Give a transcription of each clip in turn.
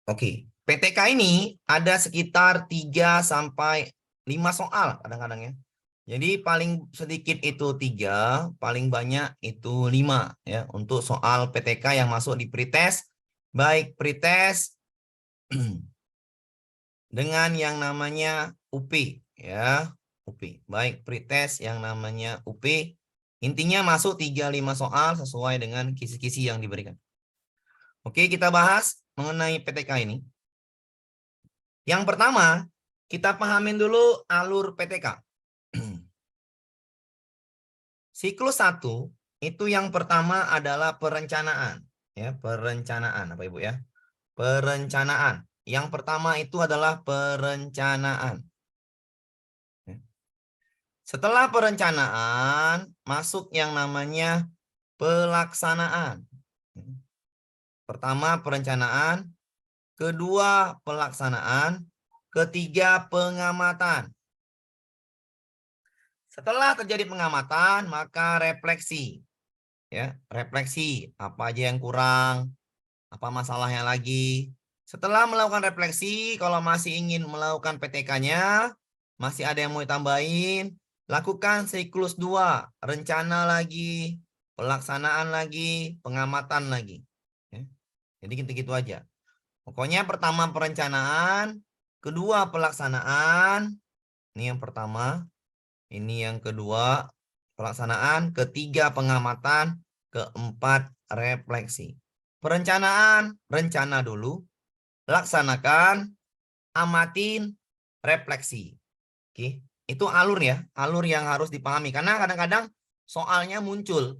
Oke, PTK ini ada sekitar 3 sampai 5 soal kadang-kadang ya. Jadi paling sedikit itu 3, paling banyak itu 5 ya untuk soal PTK yang masuk di pretest, baik pretest dengan yang namanya UP ya, UP. Baik pretest yang namanya UP, intinya masuk 3-5 soal sesuai dengan kisi-kisi yang diberikan. Oke, kita bahas mengenai PTK ini. Yang pertama, kita pahamin dulu alur PTK. Siklus 1 itu yang pertama adalah perencanaan. Ya, perencanaan apa Ibu ya? Perencanaan. Yang pertama itu adalah perencanaan. Setelah perencanaan, masuk yang namanya pelaksanaan. Pertama perencanaan, kedua pelaksanaan, ketiga pengamatan. Setelah terjadi pengamatan, maka refleksi. Ya, refleksi apa aja yang kurang, apa masalahnya lagi. Setelah melakukan refleksi, kalau masih ingin melakukan PTK-nya, masih ada yang mau ditambahin, lakukan siklus 2, rencana lagi, pelaksanaan lagi, pengamatan lagi. Ya. Jadi gitu-gitu aja. Pokoknya pertama perencanaan, kedua pelaksanaan, ini yang pertama, ini yang kedua pelaksanaan, ketiga pengamatan, keempat refleksi. Perencanaan, rencana dulu, laksanakan, amatin, refleksi. Oke, itu alur ya, alur yang harus dipahami karena kadang-kadang soalnya muncul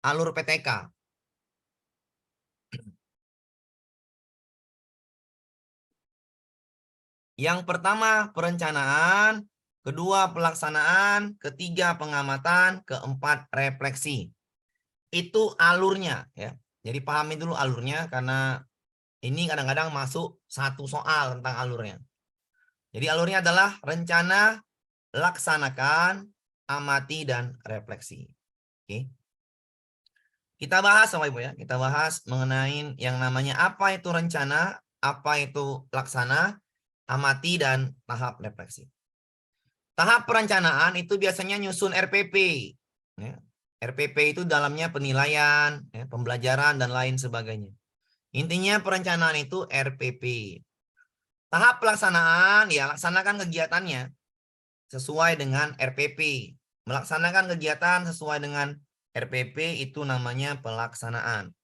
alur PTK. Yang pertama perencanaan, kedua pelaksanaan, ketiga pengamatan, keempat refleksi. Itu alurnya ya. Jadi pahami dulu alurnya karena ini kadang-kadang masuk satu soal tentang alurnya. Jadi alurnya adalah rencana, laksanakan, amati, dan refleksi. Oke. Kita bahas sama Ibu ya. Kita bahas mengenai yang namanya apa itu rencana, apa itu laksana, amati, dan tahap refleksi. Tahap perencanaan itu biasanya nyusun RPP. Ya. RPP itu dalamnya penilaian, ya, pembelajaran, dan lain sebagainya. Intinya perencanaan itu RPP. Tahap pelaksanaan, ya laksanakan kegiatannya sesuai dengan RPP. Melaksanakan kegiatan sesuai dengan RPP itu namanya pelaksanaan.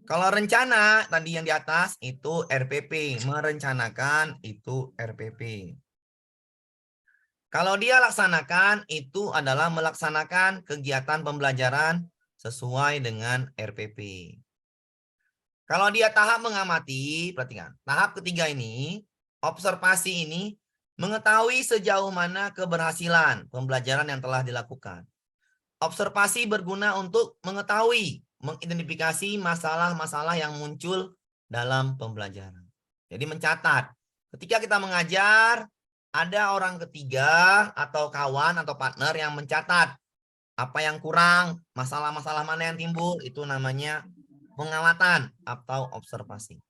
Kalau rencana tadi yang di atas itu RPP, merencanakan itu RPP. Kalau dia laksanakan itu adalah melaksanakan kegiatan pembelajaran sesuai dengan RPP. Kalau dia tahap mengamati, perhatikan. Tahap ketiga ini, observasi ini, mengetahui sejauh mana keberhasilan pembelajaran yang telah dilakukan. Observasi berguna untuk mengetahui, mengidentifikasi masalah-masalah yang muncul dalam pembelajaran. Jadi mencatat. Ketika kita mengajar, ada orang ketiga atau kawan atau partner yang mencatat apa yang kurang, masalah-masalah mana yang timbul, itu namanya pengamatan atau observasi.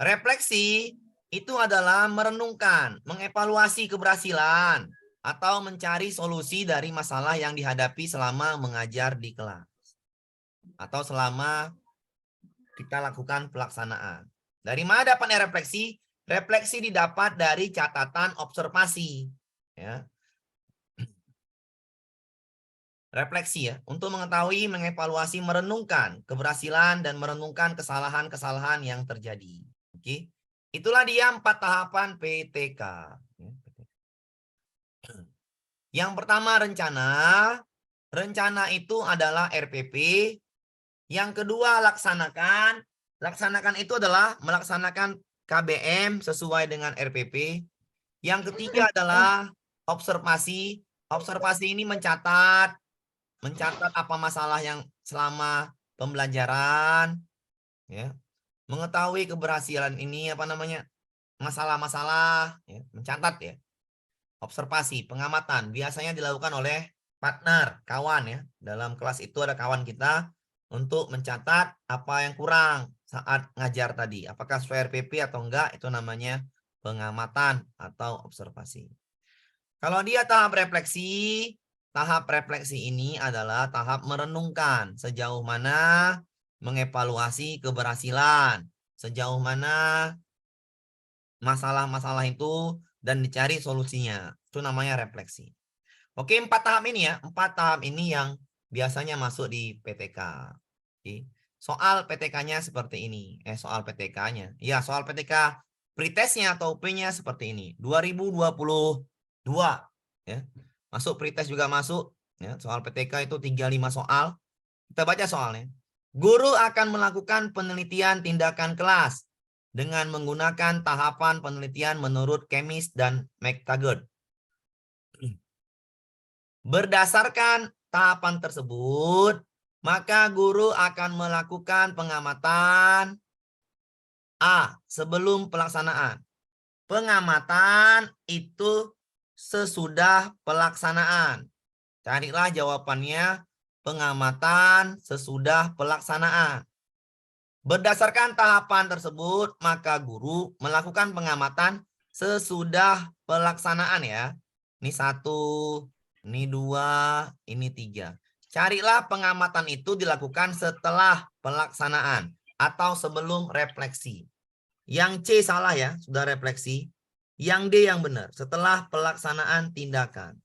Refleksi itu adalah merenungkan, mengevaluasi keberhasilan, atau mencari solusi dari masalah yang dihadapi selama mengajar di kelas. Atau selama kita lakukan pelaksanaan. Dari mana dapatnya refleksi? Refleksi didapat dari catatan observasi. Ya. Refleksi ya, untuk mengetahui, mengevaluasi, merenungkan keberhasilan dan merenungkan kesalahan-kesalahan yang terjadi. Oke. Itulah dia 4 tahapan PTK. Yang pertama rencana. Rencana itu adalah RPP. Yang kedua laksanakan. Laksanakan itu adalah melaksanakan KBM sesuai dengan RPP. Yang ketiga adalah observasi. Observasi ini mencatat apa masalah yang selama pembelajaran, ya. Mengetahui keberhasilan ini apa namanya? Masalah-masalah, ya. Mencatat ya. Observasi, pengamatan biasanya dilakukan oleh partner, kawan ya. Dalam kelas itu ada kawan kita, untuk mencatat apa yang kurang saat ngajar tadi. Apakah sesuai RPP atau enggak, itu namanya pengamatan atau observasi. Kalau dia tahap refleksi ini adalah tahap merenungkan sejauh mana mengevaluasi keberhasilan, sejauh mana masalah-masalah itu dan dicari solusinya. Itu namanya refleksi. Oke, 4 tahap ini ya. 4 tahap ini yang biasanya masuk di PTK. Oke. Soal PTK-nya seperti ini. Soal PTK-nya. Ya, soal PTK pretestnya atau P-nya seperti ini. 2022. Ya. Masuk pretest juga masuk. Ya, soal PTK itu 35 soal. Kita baca soalnya. Guru akan melakukan penelitian tindakan kelas dengan menggunakan tahapan penelitian menurut Kemis dan McTaggart. Berdasarkan tahapan tersebut, maka guru akan melakukan pengamatan A. Sebelum pelaksanaan. Pengamatan itu sesudah pelaksanaan. Carilah jawabannya pengamatan sesudah pelaksanaan. Berdasarkan tahapan tersebut, maka guru melakukan pengamatan sesudah pelaksanaan ya. Ini 1, ini 2, ini 3. Carilah pengamatan itu dilakukan setelah pelaksanaan atau sebelum refleksi. Yang C salah ya, sudah refleksi. Yang D yang benar, setelah pelaksanaan tindakan.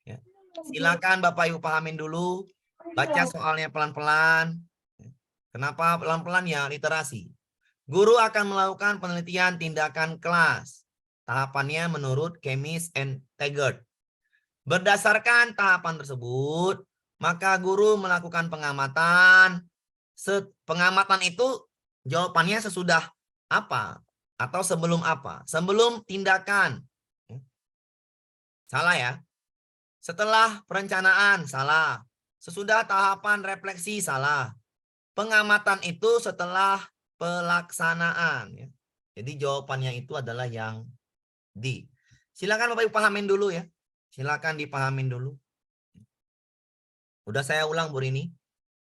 Ya. Silakan Bapak Ibu pahamin dulu. Baca soalnya pelan-pelan. Kenapa pelan-pelan ya? Literasi. Guru akan melakukan penelitian tindakan kelas. Tahapannya menurut Kemis and Taggart. Berdasarkan tahapan tersebut, maka guru melakukan pengamatan. Pengamatan itu jawabannya sesudah apa? Atau sebelum apa? Sebelum tindakan. Salah ya. Setelah perencanaan, salah. Sesudah tahapan refleksi, salah. Pengamatan itu setelah pelaksanaan. Ya. Jadi jawabannya itu adalah yang D. Silakan Bapak Ibu pahamin dulu ya. Silakan dipahamin dulu. Udah saya ulang Bu Rini.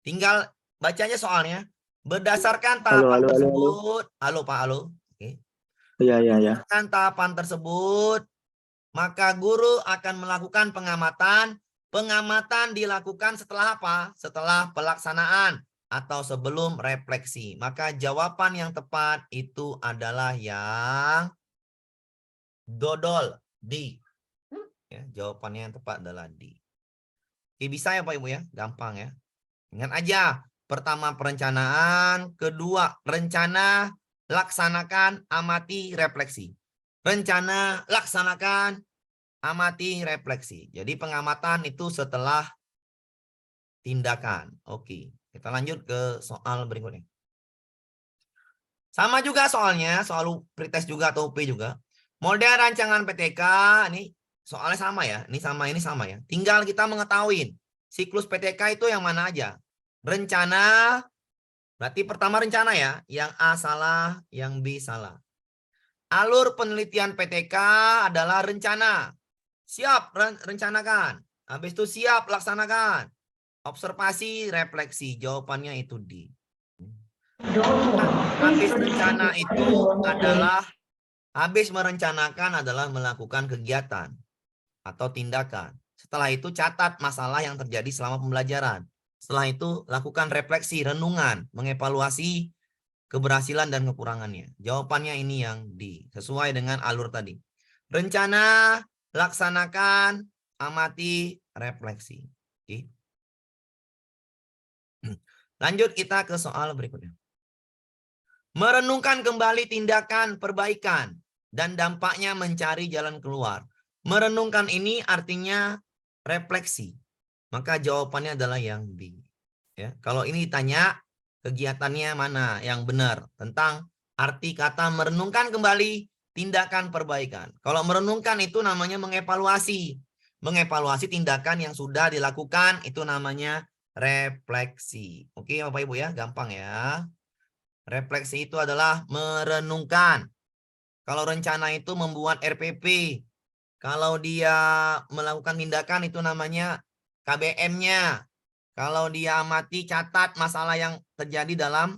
Tinggal bacanya soalnya. Berdasarkan tahapan tersebut. Halo Pak, halo. Oke. Iya. Berdasarkan tahapan tersebut, maka guru akan melakukan pengamatan. Pengamatan dilakukan setelah apa? Setelah pelaksanaan atau sebelum refleksi. Maka jawaban yang tepat itu adalah yang dodol, D. Ya, jawabannya yang tepat adalah D. Oke, bisa ya Pak Ibu ya? Gampang ya. Ingat aja. Pertama perencanaan, kedua rencana, laksanakan, amati, refleksi. Rencana, laksanakan, amati, refleksi. Jadi pengamatan itu setelah tindakan. Oke, kita lanjut ke soal berikutnya. Sama juga soalnya, soal pretest juga atau UP juga. Model rancangan PTK, ini soalnya sama ya. Ini sama ya. Tinggal kita mengetahui siklus PTK itu yang mana aja. Rencana, berarti pertama rencana ya. Yang A salah, yang B salah. Alur penelitian PTK adalah rencana. Siap, rencanakan. Habis itu siap, laksanakan. Observasi, refleksi. Jawabannya itu D. Habis rencana itu adalah, habis merencanakan adalah melakukan kegiatan atau tindakan. Setelah itu catat masalah yang terjadi selama pembelajaran. Setelah itu lakukan refleksi, renungan, mengevaluasi keberhasilan dan kekurangannya. Jawabannya ini yang D. Sesuai dengan alur tadi. Rencana, laksanakan, amati, refleksi. Oke. Lanjut kita ke soal berikutnya. Merenungkan kembali tindakan perbaikan dan dampaknya mencari jalan keluar. Merenungkan ini artinya refleksi. Maka jawabannya adalah yang B. Ya, kalau ini ditanya kegiatannya mana yang benar tentang arti kata merenungkan kembali tindakan perbaikan. Kalau merenungkan itu namanya mengevaluasi. Mengevaluasi tindakan yang sudah dilakukan itu namanya refleksi. Oke Bapak Ibu ya, gampang ya. Refleksi itu adalah merenungkan. Kalau rencana itu membuat RPP. Kalau dia melakukan tindakan itu namanya KBM-nya. Kalau dia amati, catat masalah yang terjadi dalam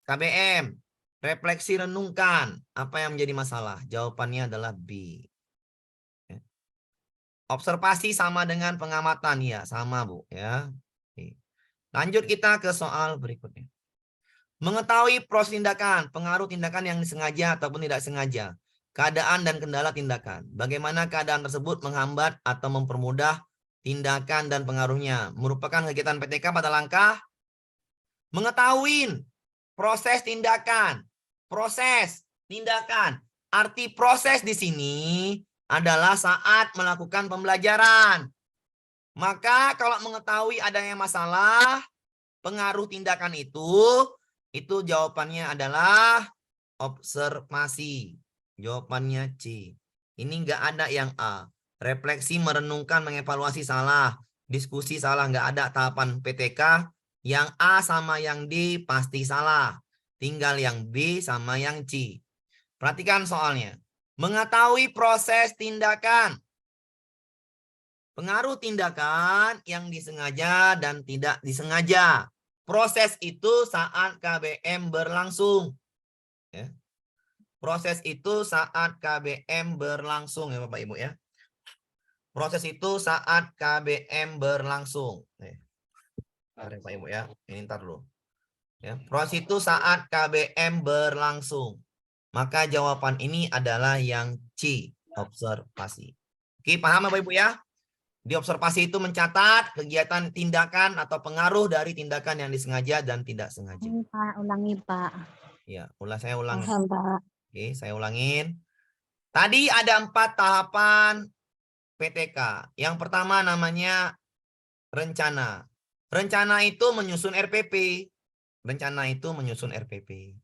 KBM. Refleksi, renungkan. Apa yang menjadi masalah? Jawabannya adalah B. Observasi sama dengan pengamatan. Ya, sama Bu. Ya. Oke. Lanjut kita ke soal berikutnya. Mengetahui proses tindakan, pengaruh tindakan yang disengaja ataupun tidak sengaja. Keadaan dan kendala tindakan. Bagaimana keadaan tersebut menghambat atau mempermudah tindakan dan pengaruhnya. Merupakan kegiatan PTK pada langkah mengetahui proses tindakan. Proses tindakan. Arti proses di sini adalah saat melakukan pembelajaran. Maka kalau mengetahui adanya masalah, pengaruh tindakan itu jawabannya adalah observasi. Jawabannya C. Ini enggak ada yang A. Refleksi, merenungkan, mengevaluasi salah. Diskusi salah, enggak ada tahapan PTK. Yang A sama yang D pasti salah. Tinggal yang B sama yang C. Perhatikan soalnya. Mengetahui proses tindakan. Pengaruh tindakan yang disengaja dan tidak disengaja. Proses itu saat KBM berlangsung. Ya. Proses itu saat KBM berlangsung ya Bapak Ibu ya. Proses itu saat KBM berlangsung. Bapak Ibu ya. Ini ntar dulu. Ya. Proses itu saat KBM berlangsung. Maka jawaban ini adalah yang C. Observasi. Oke, paham Bapak Ibu ya? Di observasi itu mencatat kegiatan tindakan atau pengaruh dari tindakan yang disengaja dan tidak sengaja. Pak, ulangi Pak. Ya, saya ulangi. Paham Pak. Oke, saya ulangin. Tadi ada 4 tahapan PTK. Yang pertama namanya rencana. Rencana itu menyusun RPP. Rencana itu menyusun RPP.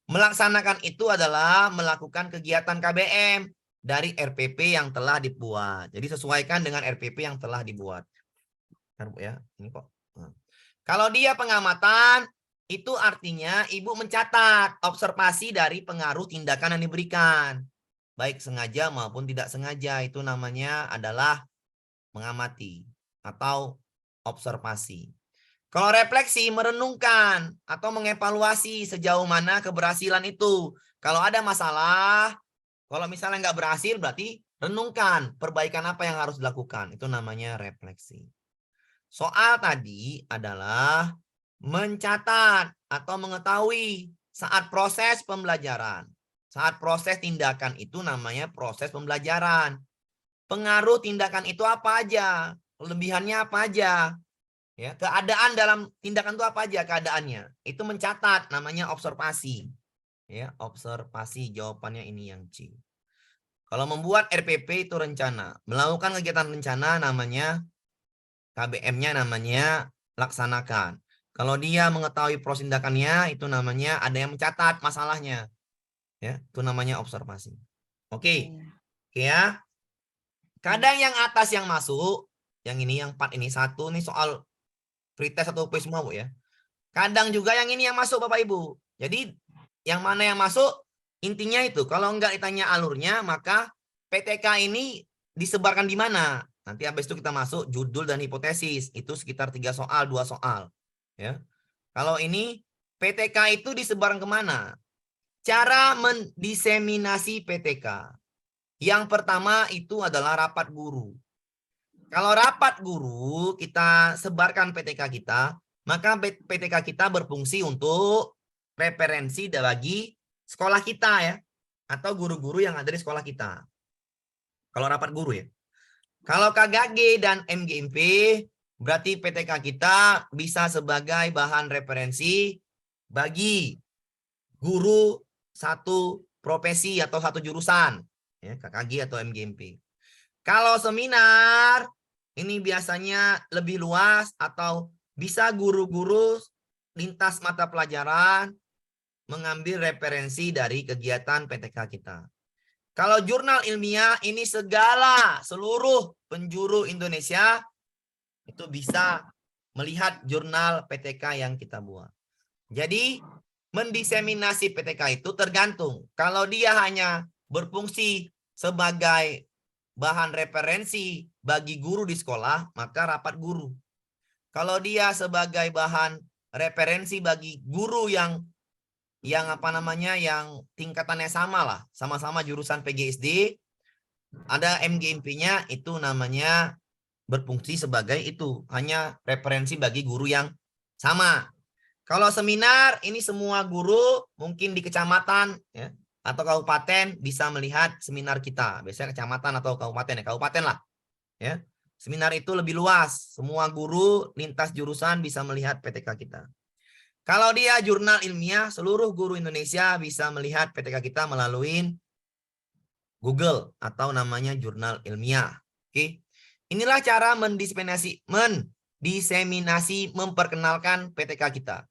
Melaksanakan itu adalah melakukan kegiatan KBM dari RPP yang telah dibuat. Jadi sesuaikan dengan RPP yang telah dibuat. Ya, ini kok. Kalau dia pengamatan, itu artinya ibu mencatat observasi dari pengaruh tindakan yang diberikan. Baik sengaja maupun tidak sengaja. Itu namanya adalah mengamati atau observasi. Kalau refleksi, merenungkan atau mengevaluasi sejauh mana keberhasilan itu. Kalau ada masalah, kalau misalnya nggak berhasil, berarti renungkan perbaikan apa yang harus dilakukan. Itu namanya refleksi. Soal tadi adalah mencatat atau mengetahui saat proses pembelajaran. Saat proses tindakan itu namanya proses pembelajaran. Pengaruh tindakan itu apa aja? Kelebihannya apa aja? Ya, keadaan dalam tindakan itu apa aja keadaannya? Itu mencatat, namanya observasi. Ya, observasi, jawabannya ini yang C. Kalau membuat RPP itu rencana. Melakukan kegiatan rencana namanya KBM-nya namanya laksanakan. Kalau dia mengetahui proses tindakannya, itu namanya ada yang mencatat masalahnya. Ya, itu namanya observasi. Oke. Oke ya. Kadang yang atas yang masuk, yang ini, yang 4 ini, 1 nih soal pretest atau quiz semua Bu ya. Kadang juga yang ini yang masuk Bapak Ibu. Jadi yang mana yang masuk, intinya itu. Kalau enggak ditanya alurnya, maka PTK ini disebarkan di mana? Nanti habis itu kita masuk judul dan hipotesis. Itu sekitar 3 soal, 2 soal. Ya. Kalau ini PTK itu disebarkan kemana? Cara mendiseminasi PTK. Yang pertama itu adalah rapat guru. Kalau rapat guru kita sebarkan PTK kita, maka PTK kita berfungsi untuk referensi bagi sekolah kita ya. Atau guru-guru yang ada di sekolah kita. Kalau rapat guru ya. Kalau KGG dan MGMP, berarti PTK kita bisa sebagai bahan referensi bagi guru satu profesi atau satu jurusan. Ya, KKG atau MGMP. Kalau seminar, ini biasanya lebih luas atau bisa guru-guru lintas mata pelajaran mengambil referensi dari kegiatan PTK kita. Kalau jurnal ilmiah ini seluruh penjuru Indonesia itu bisa melihat jurnal PTK yang kita buat. Jadi mendiseminasi PTK itu tergantung. Kalau dia hanya berfungsi sebagai bahan referensi bagi guru di sekolah, maka rapat guru. Kalau dia sebagai bahan referensi bagi guru yang apa namanya, yang tingkatannya sama lah, sama-sama jurusan PGSD, ada MGMP-nya, itu namanya berfungsi sebagai itu, hanya referensi bagi guru yang sama. Kalau seminar, ini semua guru mungkin di kecamatan ya, atau kabupaten bisa melihat seminar kita. Biasanya kecamatan atau kabupaten ya, kabupaten lah. Ya. Seminar itu lebih luas. Semua guru lintas jurusan bisa melihat PTK kita. Kalau dia jurnal ilmiah, seluruh guru Indonesia bisa melihat PTK kita melalui Google atau namanya jurnal ilmiah. Oke. Inilah cara mendiseminasi, memperkenalkan PTK kita.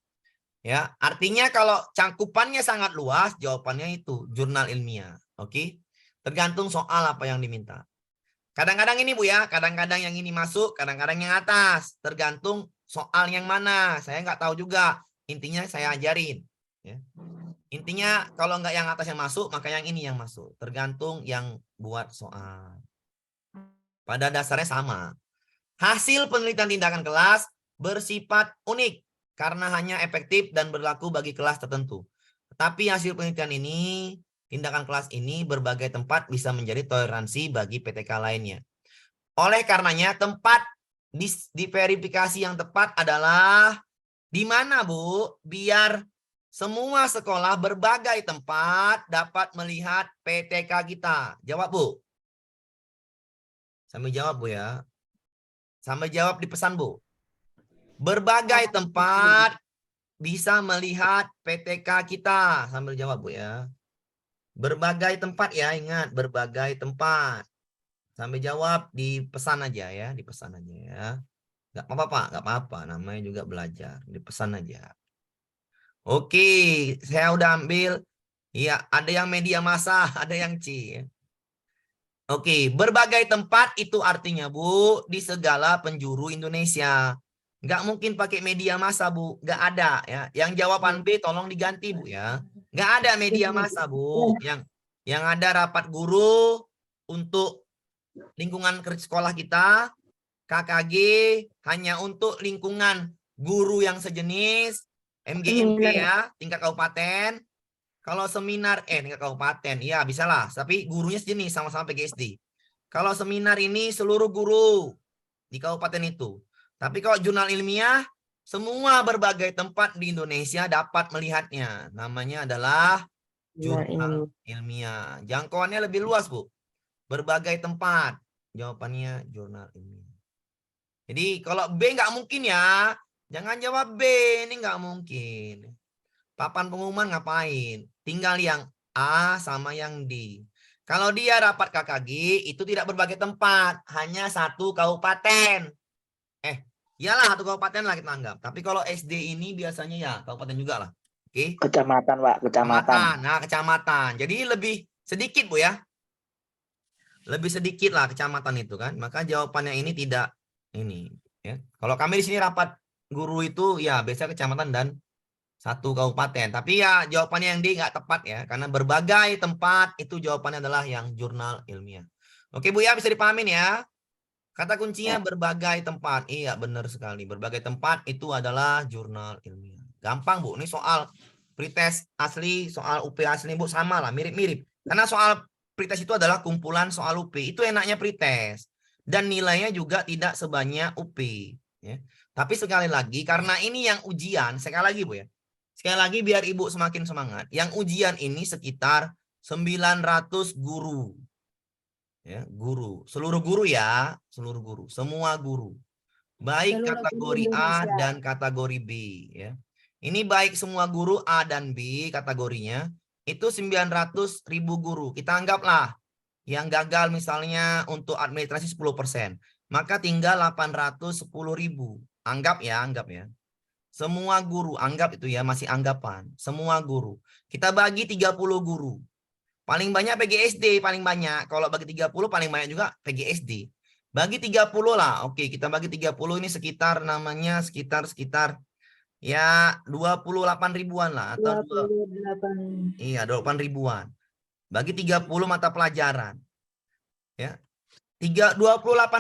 Ya, artinya kalau cangkupannya sangat luas, jawabannya itu jurnal ilmiah. Oke. Tergantung soal apa yang diminta. Kadang-kadang ini Bu ya, kadang-kadang yang ini masuk, kadang-kadang yang atas. Tergantung soal yang mana. Saya nggak tahu juga. Intinya saya ajarin. Ya. Intinya kalau nggak yang atas yang masuk, maka yang ini yang masuk. Tergantung yang buat soal. Pada dasarnya sama. Hasil penelitian tindakan kelas bersifat unik karena hanya efektif dan berlaku bagi kelas tertentu. Tetapi hasil penelitian ini, tindakan kelas ini berbagai tempat bisa menjadi toleransi bagi PTK lainnya. Oleh karenanya tempat diverifikasi yang tepat adalah di mana Bu? Biar semua sekolah berbagai tempat dapat melihat PTK kita. Jawab Bu. Sambil jawab Bu ya. Sambil jawab di pesan Bu. Berbagai tempat bisa melihat PTK kita. Sambil jawab Bu ya. Berbagai tempat ya, ingat berbagai tempat. Sambil jawab di pesan aja ya, di pesan aja ya. Gak apa-apa Pak, gak apa-apa. Namanya juga belajar, di pesan aja. Oke, saya udah ambil. Iya, ada yang media massa, ada yang C. Oke, berbagai tempat itu artinya Bu, di segala penjuru Indonesia. Nggak mungkin pakai media massa Bu, nggak ada ya. Yang jawaban B tolong diganti Bu ya. Nggak ada media massa Bu. Yang ada rapat guru untuk lingkungan sekolah kita, KKG hanya untuk lingkungan guru yang sejenis, MGMP ya, tingkat kabupaten. Kalau seminar tingkat kabupaten, ya bisa lah. Tapi gurunya sejenis, sama-sama PGSD. Kalau seminar ini seluruh guru di kabupaten itu. Tapi kalau jurnal ilmiah, semua berbagai tempat di Indonesia dapat melihatnya. Namanya adalah jurnal ilmiah. Jangkauannya lebih luas, Bu. Berbagai tempat. Jawabannya jurnal ilmiah. Jadi kalau B nggak mungkin ya. Jangan jawab B, ini nggak mungkin. Papan pengumuman ngapain? Tinggal yang A sama yang D. Kalau dia rapat KKG, itu tidak berbagai tempat. Hanya satu kabupaten. Iyalah satu kabupaten lah kita anggap. Tapi kalau SD ini biasanya ya kabupaten juga lah. Oke. Kecamatan Pak, kecamatan. Nah, kecamatan. Jadi lebih sedikit Bu ya. Lebih sedikit lah kecamatan itu kan. Maka jawabannya ini tidak ini. Ya. Kalau kami di sini rapat guru itu ya biasanya kecamatan dan satu kabupaten. Tapi ya jawabannya yang D nggak tepat ya. Karena berbagai tempat itu jawabannya adalah yang jurnal ilmiah. Oke Bu ya, bisa dipahamin ya. Kata kuncinya berbagai tempat. Iya benar sekali. Berbagai tempat itu adalah jurnal ilmiah. Gampang Bu. Ini soal pretest asli, soal UP asli Bu sama lah. Mirip-mirip. Karena soal pretest itu adalah kumpulan soal UP. Itu enaknya pretest. Dan nilainya juga tidak sebanyak UP. Ya. Tapi sekali lagi karena ini yang ujian. Sekali lagi Bu ya. Sekali lagi biar Ibu semakin semangat. Yang ujian ini sekitar 900 guru. Ya, guru. Seluruh guru ya. Seluruh guru. Semua guru. Baik kategori A dan kategori B. Ya. Ini baik semua guru A dan B kategorinya. Itu 900.000 guru. Kita anggaplah yang gagal misalnya untuk administrasi 10%. Maka tinggal 810.000. Anggap ya. Semua guru, anggap itu ya, masih anggapan. Semua guru. Kita bagi 30 guru. Paling banyak PGSD, paling banyak. Kalau bagi 30, paling banyak juga PGSD. Bagi 30 lah. Oke, kita bagi 30 ini sekitar namanya sekitar ya 28 ribuan lah. Atau 28. Iya, 28 ribuan. Bagi 30 mata pelajaran. Ya. 28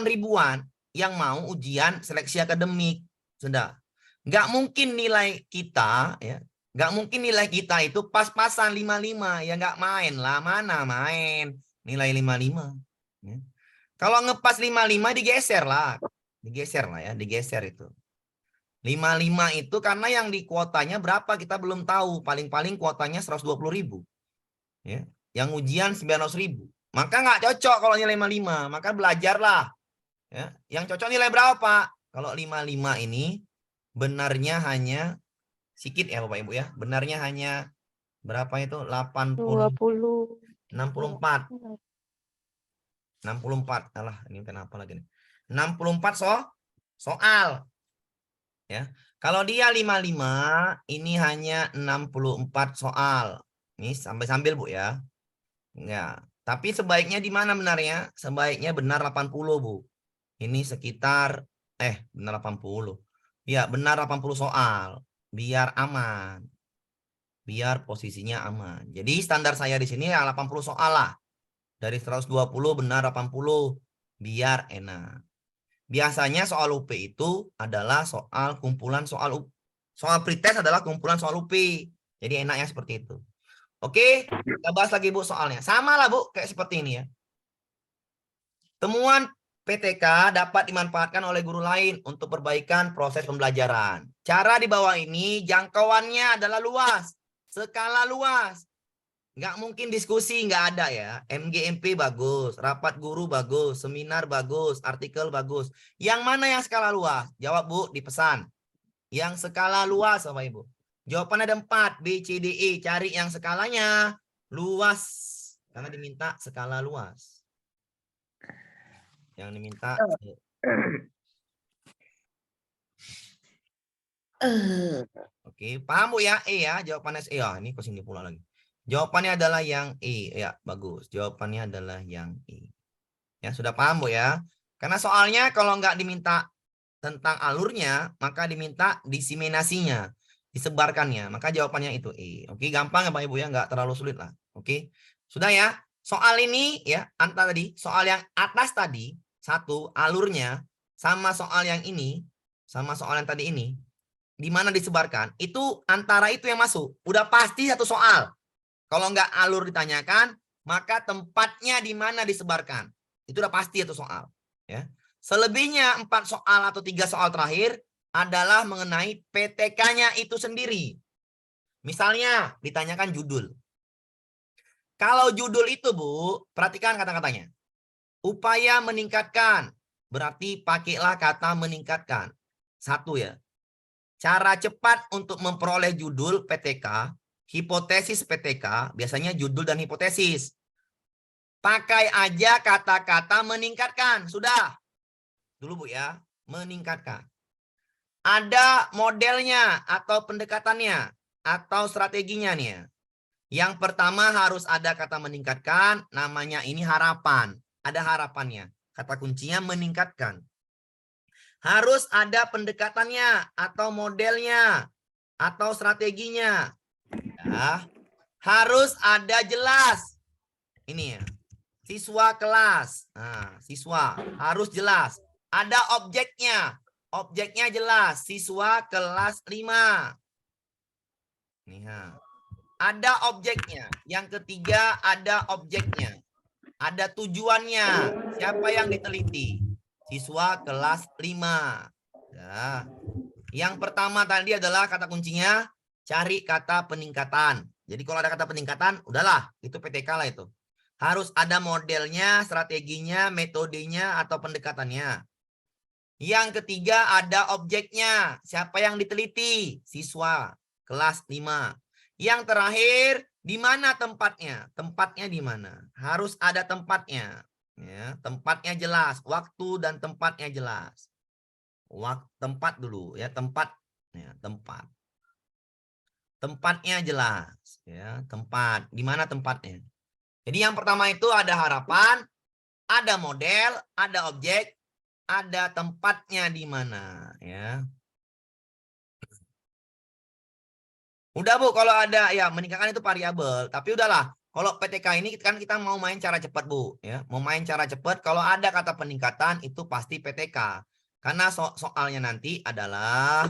ribuan yang mau ujian seleksi akademik. Sudah. Nggak mungkin nilai kita, ya, nggak mungkin nilai kita itu pas-pasan 55. Ya nggak main lah, mana main nilai 55. Ya. Kalau ngepas 55 digeser lah. Digeser lah ya, digeser itu. 55 itu karena yang di kuotanya berapa kita belum tahu. Paling-paling kuotanya 120.000. Ya. Yang ujian 900.000. Maka nggak cocok kalau nilai 55. Maka belajarlah. Ya. Yang cocok nilai berapa, Pak? Kalau 55 ini benarnya hanya sedikit ya Bapak Ibu ya. Benarnya hanya berapa itu? 80, 64. 64. Alah, ini kenapa lagi nih? 64 soal. Ya. Kalau dia 55, ini hanya 64 soal. Ini sambil-sambil Bu ya. Ya, tapi sebaiknya di mana benarnya? Sebaiknya benar 80, Bu. Ini sekitar benar 80. Ya, benar 80 soal. Biar aman. Biar posisinya aman. Jadi standar saya di sini ya 80 soal lah. Dari 120 benar 80. Biar enak. Biasanya soal UP itu adalah soal kumpulan soal UP. Soal pretest adalah kumpulan soal UP. Jadi enaknya seperti itu. Oke, kita bahas lagi Bu soalnya. Sama lah Bu, kayak seperti ini ya. Temuan PTK dapat dimanfaatkan oleh guru lain untuk perbaikan proses pembelajaran. Cara di bawah ini jangkauannya adalah luas. Skala luas. Nggak mungkin diskusi, nggak ada ya. MGMP bagus, rapat guru bagus, seminar bagus, artikel bagus. Yang mana yang skala luas? Jawab Bu, dipesan. Yang skala luas Bapak Ibu. Jawabannya ada 4, B, C, D, E. Cari yang skalanya luas. Karena diminta skala luas. Yang diminta. Oke, paham Bu ya? E ya, jawabannya E ya. Ini ke sini pula lagi. Jawabannya adalah yang E. Ya, bagus. Jawabannya adalah yang E. Ya, sudah paham Bu ya? Karena soalnya kalau nggak diminta tentang alurnya, maka diminta diseminasinya, disebarkannya. Maka jawabannya itu E. Oke, gampang ya Pak Ibu ya, nggak terlalu sulit lah. Oke, sudah ya. Soal ini ya, antara tadi, soal yang atas tadi, satu, alurnya, sama soal yang ini, sama soal yang tadi ini, di mana disebarkan, itu antara itu yang masuk. Udah pasti satu soal. Kalau nggak alur ditanyakan, maka tempatnya di mana disebarkan. Itu udah pasti itu soal. Ya. Selebihnya 4 soal atau 3 soal terakhir adalah mengenai PTK-nya itu sendiri. Misalnya ditanyakan judul. Kalau judul itu Bu, perhatikan kata-katanya. Upaya meningkatkan, berarti pakailah kata meningkatkan. Satu ya. Cara cepat untuk memperoleh judul PTK, hipotesis PTK, biasanya judul dan hipotesis. Pakai aja kata-kata meningkatkan. Sudah. Dulu Bu ya, meningkatkan. Ada modelnya atau pendekatannya atau strateginya nih ya. Yang pertama harus ada kata meningkatkan, namanya ini harapan. Ada harapannya. Kata kuncinya meningkatkan. Harus ada pendekatannya atau modelnya atau strateginya. Ya. Harus ada jelas. Ini ya. Siswa kelas. Nah, siswa harus jelas. Ada objeknya. Objeknya jelas. Siswa kelas 5. Nih, ya. Ada objeknya. Yang ketiga ada objeknya. Ada tujuannya. Siapa yang diteliti? Siswa kelas 5. Ya. Yang pertama tadi adalah kata kuncinya cari kata peningkatan. Jadi kalau ada kata peningkatan, udahlah, itu PTK lah itu. Harus ada modelnya, strateginya, metodenya, atau pendekatannya. Yang ketiga ada objeknya. Siapa yang diteliti? Siswa kelas 5. Yang terakhir, di mana tempatnya? Tempatnya di mana? Harus ada tempatnya. Ya, tempatnya jelas, waktu dan tempatnya jelas. Tempat dulu ya, tempat ya, tempat. Tempatnya jelas ya, tempat. Di mana tempatnya? Jadi yang pertama itu ada harapan, ada model, ada objek, ada tempatnya di mana ya. Udah Bu, kalau ada ya meningkatkan itu variabel, tapi udahlah. Kalau PTK ini kan kita mau main cara cepat Bu ya. Mau main cara cepat, kalau ada kata peningkatan itu pasti PTK. Karena soalnya nanti adalah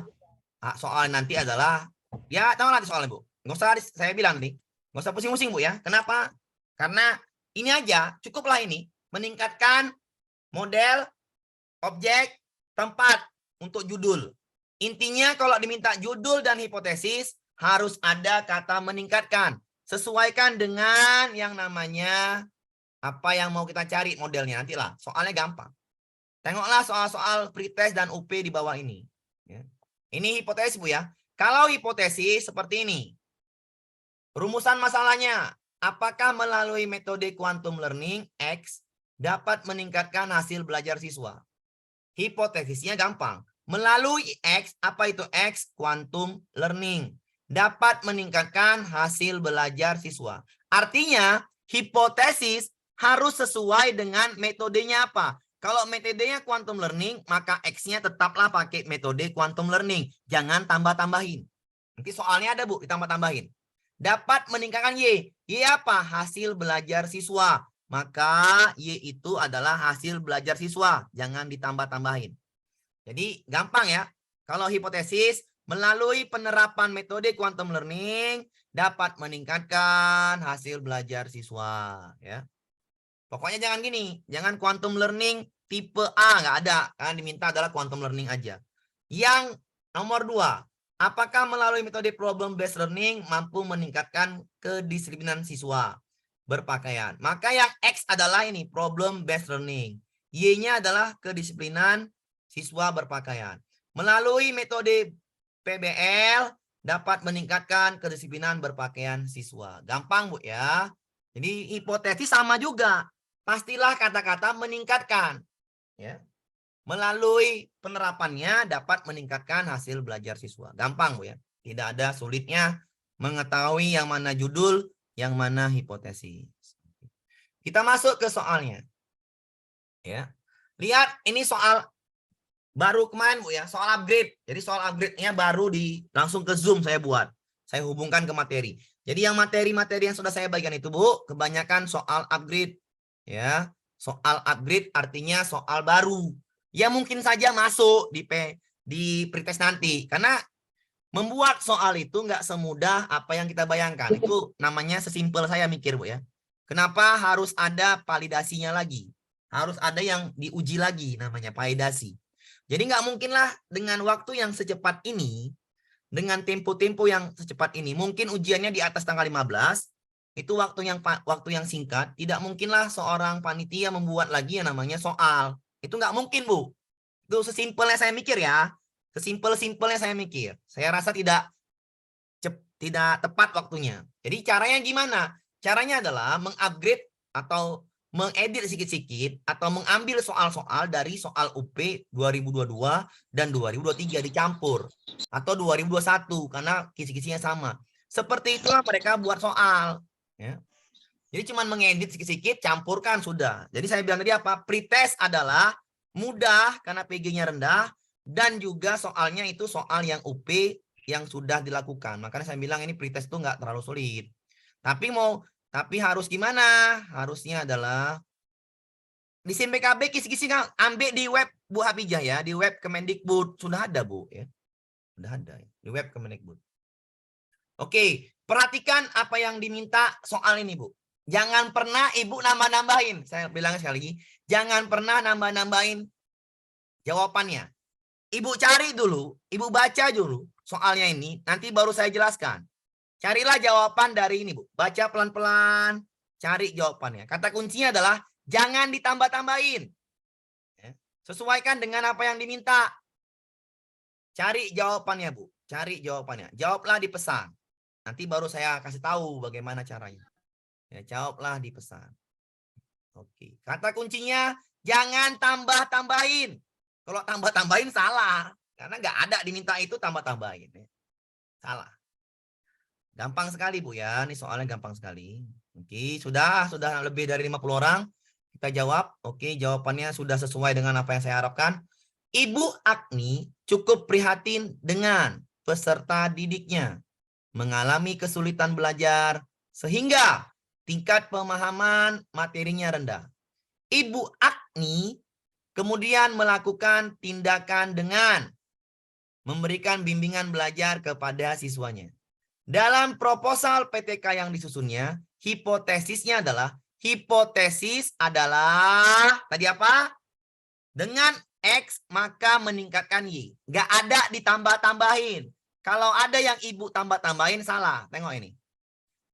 ya tahu nanti soalnya, Bu. Nggak usah saya bilang nih, nggak usah pusing-pusing, Bu ya. Kenapa? Karena ini aja cukuplah ini meningkatkan model, objek, tempat untuk judul. Intinya kalau diminta judul dan hipotesis harus ada kata meningkatkan. Sesuaikan dengan yang namanya apa yang mau kita cari modelnya nantilah. Soalnya gampang. Tengoklah soal-soal pretest dan UP di bawah ini. Ya. Ini hipotesis, Bu ya. Kalau hipotesis seperti ini. Rumusan masalahnya. Apakah melalui metode quantum learning X dapat meningkatkan hasil belajar siswa? Hipotesisnya gampang. Melalui X, apa itu X? Quantum learning. Dapat meningkatkan hasil belajar siswa. Artinya, hipotesis harus sesuai dengan metodenya apa? Kalau metodenya quantum learning, maka X-nya tetaplah pakai metode quantum learning. Jangan tambah-tambahin. Nanti soalnya ada, Bu, ditambah-tambahin. Dapat meningkatkan Y. Y apa? Hasil belajar siswa. Maka Y itu adalah hasil belajar siswa. Jangan ditambah-tambahin. Jadi gampang ya. Kalau hipotesis, melalui penerapan metode quantum learning, dapat meningkatkan hasil belajar siswa. Ya. Pokoknya jangan gini, jangan quantum learning tipe A, nggak ada. Karena diminta adalah quantum learning aja. Yang nomor 2, apakah melalui metode problem based learning mampu meningkatkan kedisiplinan siswa berpakaian? Maka yang X adalah ini, problem based learning. Y-nya adalah kedisiplinan siswa berpakaian. Melalui metode PBL dapat meningkatkan kedisiplinan berpakaian siswa. Gampang, Bu ya. Jadi hipotesis sama juga. Pastilah kata-kata meningkatkan. Ya. Melalui penerapannya dapat meningkatkan hasil belajar siswa. Gampang, Bu ya. Tidak ada sulitnya mengetahui yang mana judul, yang mana hipotesis. Kita masuk ke soalnya. Ya. Lihat ini soal baru kemarin, Bu ya, soal upgrade. Jadi soal upgrade-nya baru langsung ke Zoom saya buat. Saya hubungkan ke materi. Jadi yang materi-materi yang sudah saya bagikan itu, Bu, kebanyakan soal upgrade. Ya, soal upgrade artinya soal baru. Ya mungkin saja masuk di pretest nanti. Karena membuat soal itu nggak semudah apa yang kita bayangkan. Itu namanya sesimpel saya mikir, Bu ya. Kenapa harus ada validasinya lagi? Harus ada yang diuji lagi namanya validasi. Jadi nggak mungkinlah dengan waktu yang secepat ini, dengan tempo-tempo yang secepat ini, mungkin ujiannya di atas tanggal 15, itu waktu yang singkat, tidak mungkinlah seorang panitia membuat lagi yang namanya soal. Itu nggak mungkin, Bu. Itu sesimpelnya saya mikir ya. Sesimpel-simpelnya saya mikir. Saya rasa tidak tepat waktunya. Jadi caranya gimana? Caranya adalah mengupgrade atau mengedit sedikit-sedikit atau mengambil soal-soal dari soal UP 2022 dan 2023 dicampur atau 2021 karena kisi-kisinya sama. Seperti itulah mereka buat soal. Ya. Jadi cuma mengedit sedikit-sedikit, campurkan sudah. Jadi saya bilang tadi apa? Pretest adalah mudah karena PG-nya rendah dan juga soalnya itu soal yang UP yang sudah dilakukan. Makanya saya bilang ini pretest itu nggak terlalu sulit. Tapi harus gimana? Harusnya adalah di SIM PKB kisi-kisi ambil di web Bu Hafijah ya, di web Kemendikbud sudah ada, Bu ya. Sudah ada ya, di web Kemendikbud. Oke, perhatikan apa yang diminta soal ini, Bu. Jangan pernah Ibu nambah-nambahin. Saya bilang sekali lagi, jangan pernah nambah-nambahin jawabannya. Ibu cari dulu, Ibu baca dulu soalnya ini, nanti baru saya jelaskan. Carilah jawaban dari ini, Bu. Baca pelan-pelan, cari jawabannya. Kata kuncinya adalah jangan ditambah-tambahin. Sesuaikan dengan apa yang diminta. Cari jawabannya, Bu. Cari jawabannya. Jawablah di pesan. Nanti baru saya kasih tahu bagaimana caranya. Ya, jawablah di pesan. Oke. Kata kuncinya jangan tambah-tambahin. Kalau tambah-tambahin salah. Karena nggak ada diminta itu tambah-tambahin. Salah. Gampang sekali, Bu ya. Ini soalnya gampang sekali. Oke, sudah lebih dari 50 orang. Kita jawab. Oke, jawabannya sudah sesuai dengan apa yang saya harapkan. Ibu Agni cukup prihatin dengan peserta didiknya mengalami kesulitan belajar sehingga tingkat pemahaman materinya rendah. Ibu Agni Kemudian melakukan tindakan dengan memberikan bimbingan belajar kepada siswanya. Dalam proposal PTK yang disusunnya, hipotesisnya adalah tadi apa? Dengan X maka meningkatkan Y. Nggak ada ditambah-tambahin. Kalau ada yang ibu tambah-tambahin salah. Tengok ini.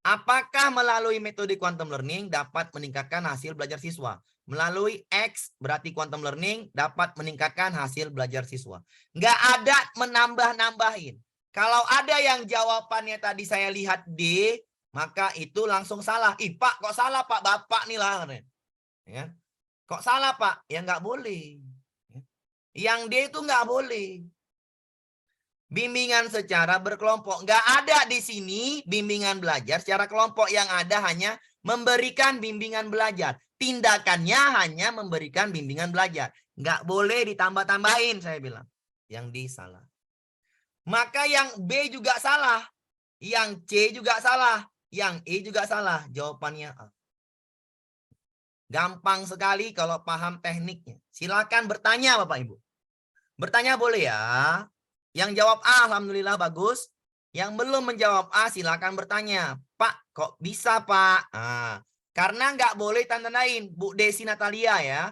Apakah melalui metode quantum learning dapat meningkatkan hasil belajar siswa? Melalui X berarti quantum learning dapat meningkatkan hasil belajar siswa. Nggak ada menambah-nambahin. Kalau ada yang jawabannya tadi saya lihat D, maka itu langsung salah. Ih Pak, kok salah Pak? Bapak nih lah. Ya. Kok salah Pak? Ya nggak boleh. Yang D itu nggak boleh. Bimbingan secara berkelompok. Nggak ada di sini bimbingan belajar secara kelompok. Yang ada hanya memberikan bimbingan belajar. Tindakannya hanya memberikan bimbingan belajar. Nggak boleh ditambah-tambahin, saya bilang. Yang D salah. Maka yang B juga salah. Yang C juga salah. Yang E juga salah. Jawabannya A. Gampang sekali kalau paham tekniknya. Silakan bertanya Bapak Ibu. Bertanya boleh ya. Yang jawab A, alhamdulillah bagus. Yang belum menjawab A, silakan bertanya. Pak, kok bisa Pak? Nah, karena nggak boleh tanda-tandain. Bu Desi Natalia ya.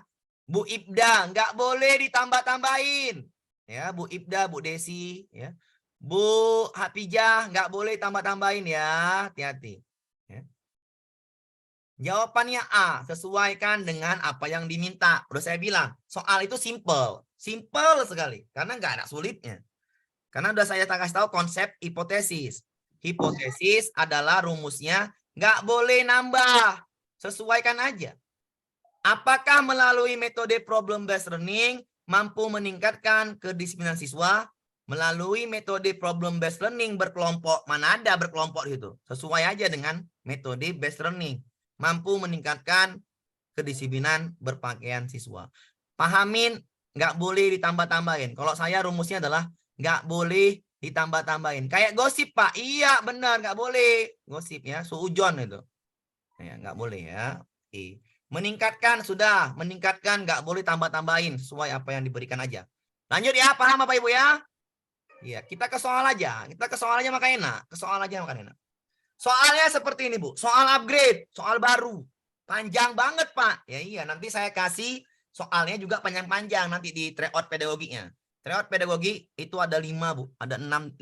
Bu Ibda, nggak boleh ditambah-tambahin. Ya, Bu Ibda, Bu Desi. Ya. Bu Hafijah, nggak boleh tambah-tambahin ya. Hati-hati. Ya. Jawabannya A, sesuaikan dengan apa yang diminta. Udah saya bilang, soal itu simple. Simple sekali, karena nggak ada sulitnya. Karena udah saya kasih tahu konsep hipotesis. Hipotesis adalah rumusnya nggak boleh nambah. Sesuaikan aja. Apakah melalui metode problem based learning mampu meningkatkan kedisiplinan siswa? Melalui metode problem based learning berkelompok, mana ada berkelompok itu? Sesuai aja dengan metode based learning. Mampu meningkatkan kedisiplinan berpakaian siswa. Pahamin, nggak boleh ditambah-tambahin. Kalau saya rumusnya adalah nggak boleh ditambah-tambahin. Kayak gosip Pak, iya benar nggak boleh gosip ya, suujon itu. Ya nggak boleh ya. Oke. Meningkatkan sudah, meningkatkan nggak boleh tambah-tambahin sesuai apa yang diberikan aja. Lanjut ya, paham Bapak Ibu ya? Iya, kita ke soal aja. Kita ke soal aja maka enak. Ke soal aja maka enak. Soalnya seperti ini, Bu. Soal upgrade, soal baru. Panjang banget, Pak. Ya iya, nanti saya kasih soalnya juga panjang-panjang nanti di tryout pedagoginya. Tryout pedagogi itu ada 5, Bu. Ada 6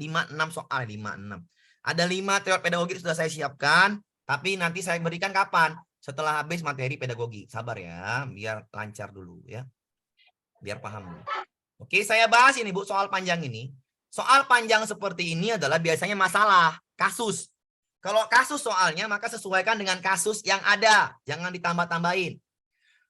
soal, 5, 6. Ada 5 tryout pedagogi sudah saya siapkan, tapi nanti saya berikan kapan? Setelah habis materi pedagogi. Sabar ya, biar lancar dulu ya. Biar paham dulu. Oke, saya bahas ini, Bu, soal panjang ini. Soal panjang seperti ini adalah biasanya masalah, kasus. Kalau kasus soalnya, maka sesuaikan dengan kasus yang ada. Jangan ditambah-tambahin.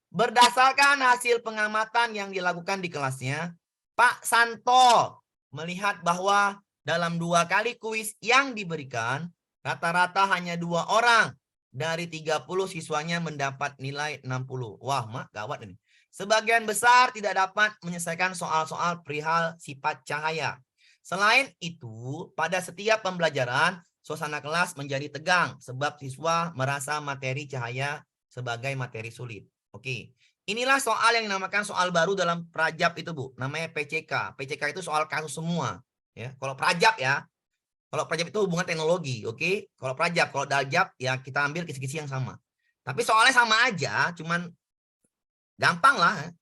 Berdasarkan hasil pengamatan yang dilakukan di kelasnya, Pak Santo melihat bahwa dalam 2 kali kuis yang diberikan, rata-rata hanya 2 orang dari 30 siswanya mendapat nilai 60. Wah, Mak, gawat ini. Sebagian besar tidak dapat menyelesaikan soal-soal perihal sifat cahaya. Selain itu, pada setiap pembelajaran, suasana kelas menjadi tegang sebab siswa merasa materi cahaya sebagai materi sulit. Oke, inilah soal yang dinamakan soal baru dalam Prajab itu, Bu. Namanya PCK. PCK itu soal kasus semua. Ya, kalau Prajab ya. Kalau Prajab itu hubungan teknologi, oke? Kalau Prajab, kalau Daljab ya kita ambil kisi-kisi yang sama. Tapi soalnya sama aja, cuman gampang lah.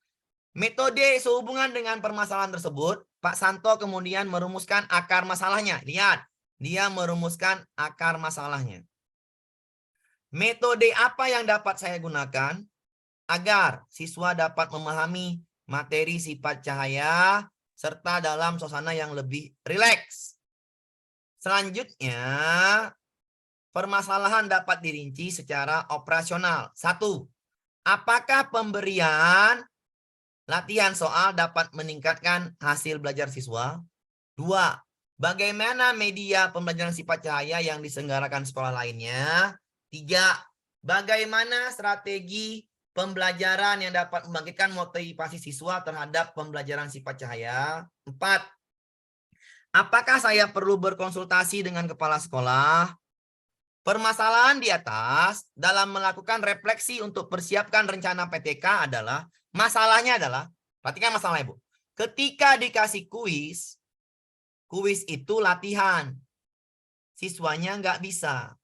Metode sehubungan dengan permasalahan tersebut, Pak Santo kemudian merumuskan akar masalahnya. Lihat, dia merumuskan akar masalahnya. Metode apa yang dapat saya gunakan agar siswa dapat memahami materi sifat cahaya serta dalam suasana yang lebih rileks? Selanjutnya, permasalahan dapat dirinci secara operasional. 1. Apakah pemberian latihan soal dapat meningkatkan hasil belajar siswa? 2. Bagaimana media pembelajaran sifat cahaya yang diselenggarakan sekolah lainnya? 3. Bagaimana strategi pembelajaran yang dapat membangkitkan motivasi siswa terhadap pembelajaran sifat cahaya? 4. Apakah saya perlu berkonsultasi dengan kepala sekolah? Permasalahan di atas dalam melakukan refleksi untuk persiapkan rencana PTK adalah, masalahnya adalah Perhatikan masalahnya, Bu. Ketika dikasih kuis itu latihan. Siswanya nggak bisa.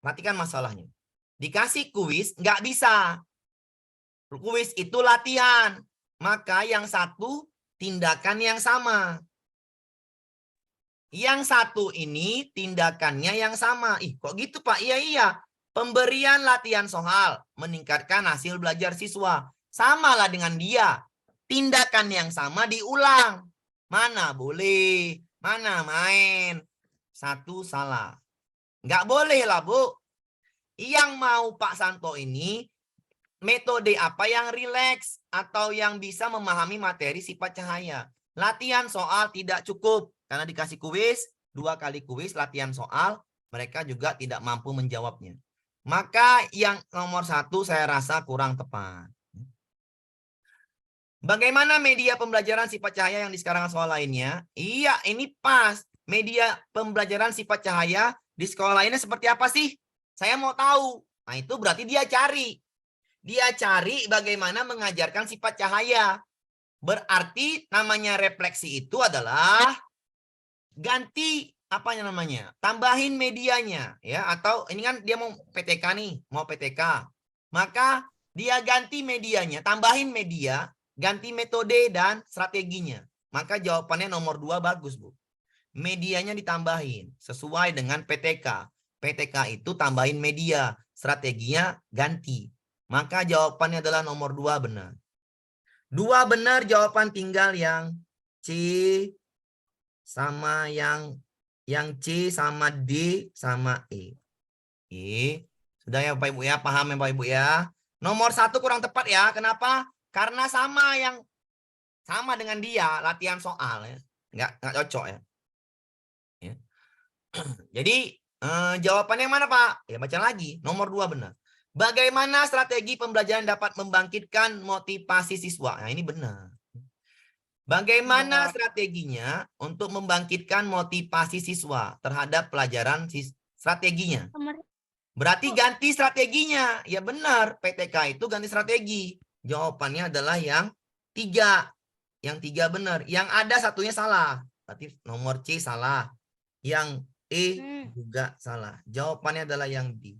Perhatikan masalahnya. Dikasih kuis nggak bisa. Kuis itu latihan. Maka yang satu tindakan yang sama. Yang satu ini tindakannya yang sama. Ih, kok gitu Pak? Iya, iya. Pemberian latihan soal meningkatkan hasil belajar siswa. Samalah dengan dia. Tindakan yang sama diulang. Mana boleh, mana main. Satu salah. Nggak boleh lah, Bu. Yang mau Pak Santo ini metode apa yang rileks atau yang bisa memahami materi sifat cahaya. Latihan soal tidak cukup. Karena dikasih kuis, 2 kali kuis, latihan soal, mereka juga tidak mampu menjawabnya. Maka yang nomor 1 saya rasa kurang tepat. Bagaimana media pembelajaran sifat cahaya yang di sekarang sekolah lainnya? Iya, ini pas. Media pembelajaran sifat cahaya di sekolah lainnya seperti apa sih? Saya mau tahu. Nah, itu berarti dia cari. Dia cari bagaimana mengajarkan sifat cahaya. Berarti namanya refleksi itu adalah ganti apa namanya? Tambahin medianya ya, atau ini kan dia mau PTK nih, mau PTK. Maka dia ganti medianya, tambahin media, ganti metode dan strateginya. Maka jawabannya nomor 2 bagus, Bu. Medianya ditambahin sesuai dengan PTK. PTK itu tambahin media, strateginya ganti. Maka jawabannya adalah nomor 2 benar. 2 benar, jawaban tinggal yang C sama yang C sama D sama E. Sudah ya Bapak Ibu ya, paham ya Bapak Ibu ya. Nomor 1 kurang tepat ya. Kenapa? Karena sama dengan dia latihan soal ya. Nggak cocok ya. Jadi jawabannya yang mana Pak? Ya baca lagi. Nomor 2 benar. Bagaimana strategi pembelajaran dapat membangkitkan motivasi siswa? Nah, ini benar. Bagaimana strateginya untuk membangkitkan motivasi siswa terhadap pelajaran strateginya? Berarti ganti strateginya. Ya benar, PTK itu ganti strategi. Jawabannya adalah yang 3. Yang 3 benar. Yang ada satunya salah. Berarti nomor C salah. Yang E juga salah. Jawabannya adalah yang D.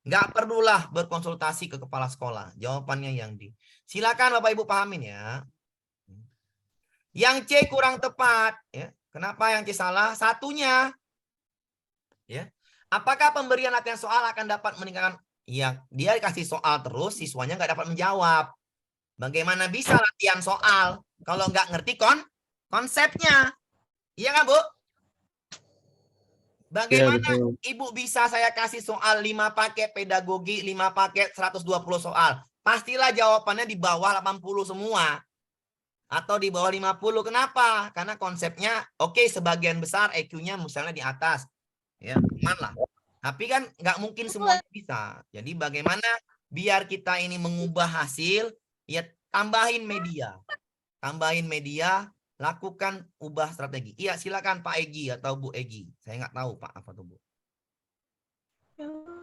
Nggak perlulah berkonsultasi ke kepala sekolah. Jawabannya yang D. Silakan Bapak Ibu pahamin ya. Yang C kurang tepat. Ya. Kenapa yang C salah? Satunya. Ya. Apakah pemberian latihan soal akan dapat meningkatkan? Ya, dia dikasih soal terus, siswanya nggak dapat menjawab. Bagaimana bisa latihan soal kalau nggak ngerti konsepnya? Iya kan, Bu? Bagaimana Ibu bisa saya kasih soal 5 paket pedagogi, 5 paket 120 soal? Pastilah jawabannya di bawah 80 semua. Atau di bawah 50. Kenapa? Karena konsepnya oke, sebagian besar EQ-nya misalnya di atas. Ya, aman lah. Tapi kan nggak mungkin semuanya bisa. Jadi bagaimana biar kita ini mengubah hasil, ya tambahin media. Tambahin media, lakukan ubah strategi. Iya, silakan Pak Egi atau Bu Egi. Saya nggak tahu Pak apa tuh Bu.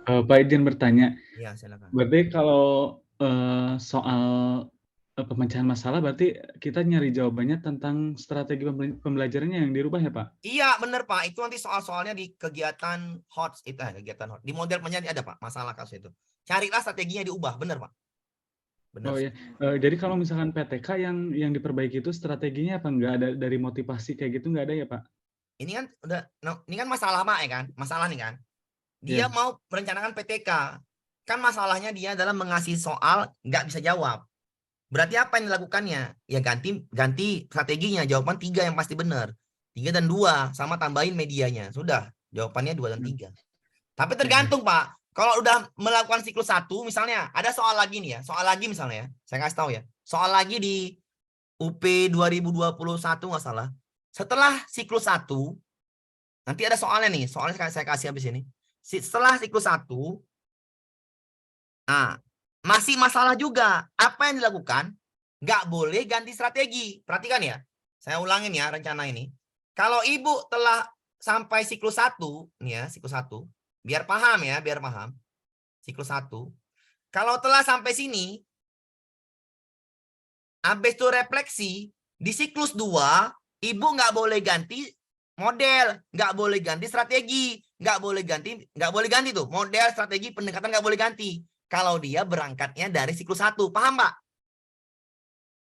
Pak izin bertanya. Iya, silakan. Berarti kalau soal pemecahan masalah, berarti kita nyari jawabannya tentang strategi pembelajarannya yang dirubah ya Pak? Iya, benar Pak. Itu nanti soal-soalnya di kegiatan HOTS itu, kegiatan HOTS. Di model penyanyi ada Pak, masalah kasus itu. Carilah strateginya diubah, benar Pak. Benar. Oh ya, jadi kalau misalkan PTK yang diperbaiki itu strateginya apa nggak ada dari motivasi kayak gitu nggak ada ya Pak? Ini kan udah, ini kan masalah Mak ya kan? Masalah nih kan. Dia Ya. mau merencanakan PTK. Kan masalahnya dia adalah mengasih soal nggak bisa jawab. Berarti apa yang dilakukannya? Ya ganti strateginya. Jawaban 3 yang pasti benar. 3 dan 2 sama tambahin medianya. Sudah, jawabannya 2 dan 3. Tapi tergantung Pak. Kalau udah melakukan siklus 1 misalnya, ada soal lagi nih ya. Soal lagi misalnya ya. Saya kasih tahu ya. Soal lagi di UP 2021 nggak salah. Setelah siklus 1, nanti ada soalnya nih. Soalnya saya kasih habis ini. Setelah siklus 1, nah, masih masalah juga. Apa yang dilakukan? Nggak boleh ganti strategi. Perhatikan ya. Saya ulangin ya rencana ini. Kalau Ibu telah sampai siklus 1, nih ya, siklus 1, biar paham ya, biar paham. Siklus 1. Kalau telah sampai sini, Habis itu refleksi, di siklus 2, ibu nggak boleh ganti model, nggak boleh ganti strategi, nggak boleh ganti tuh model, strategi, pendekatan nggak boleh ganti. Kalau dia berangkatnya dari siklus 1, paham Pak?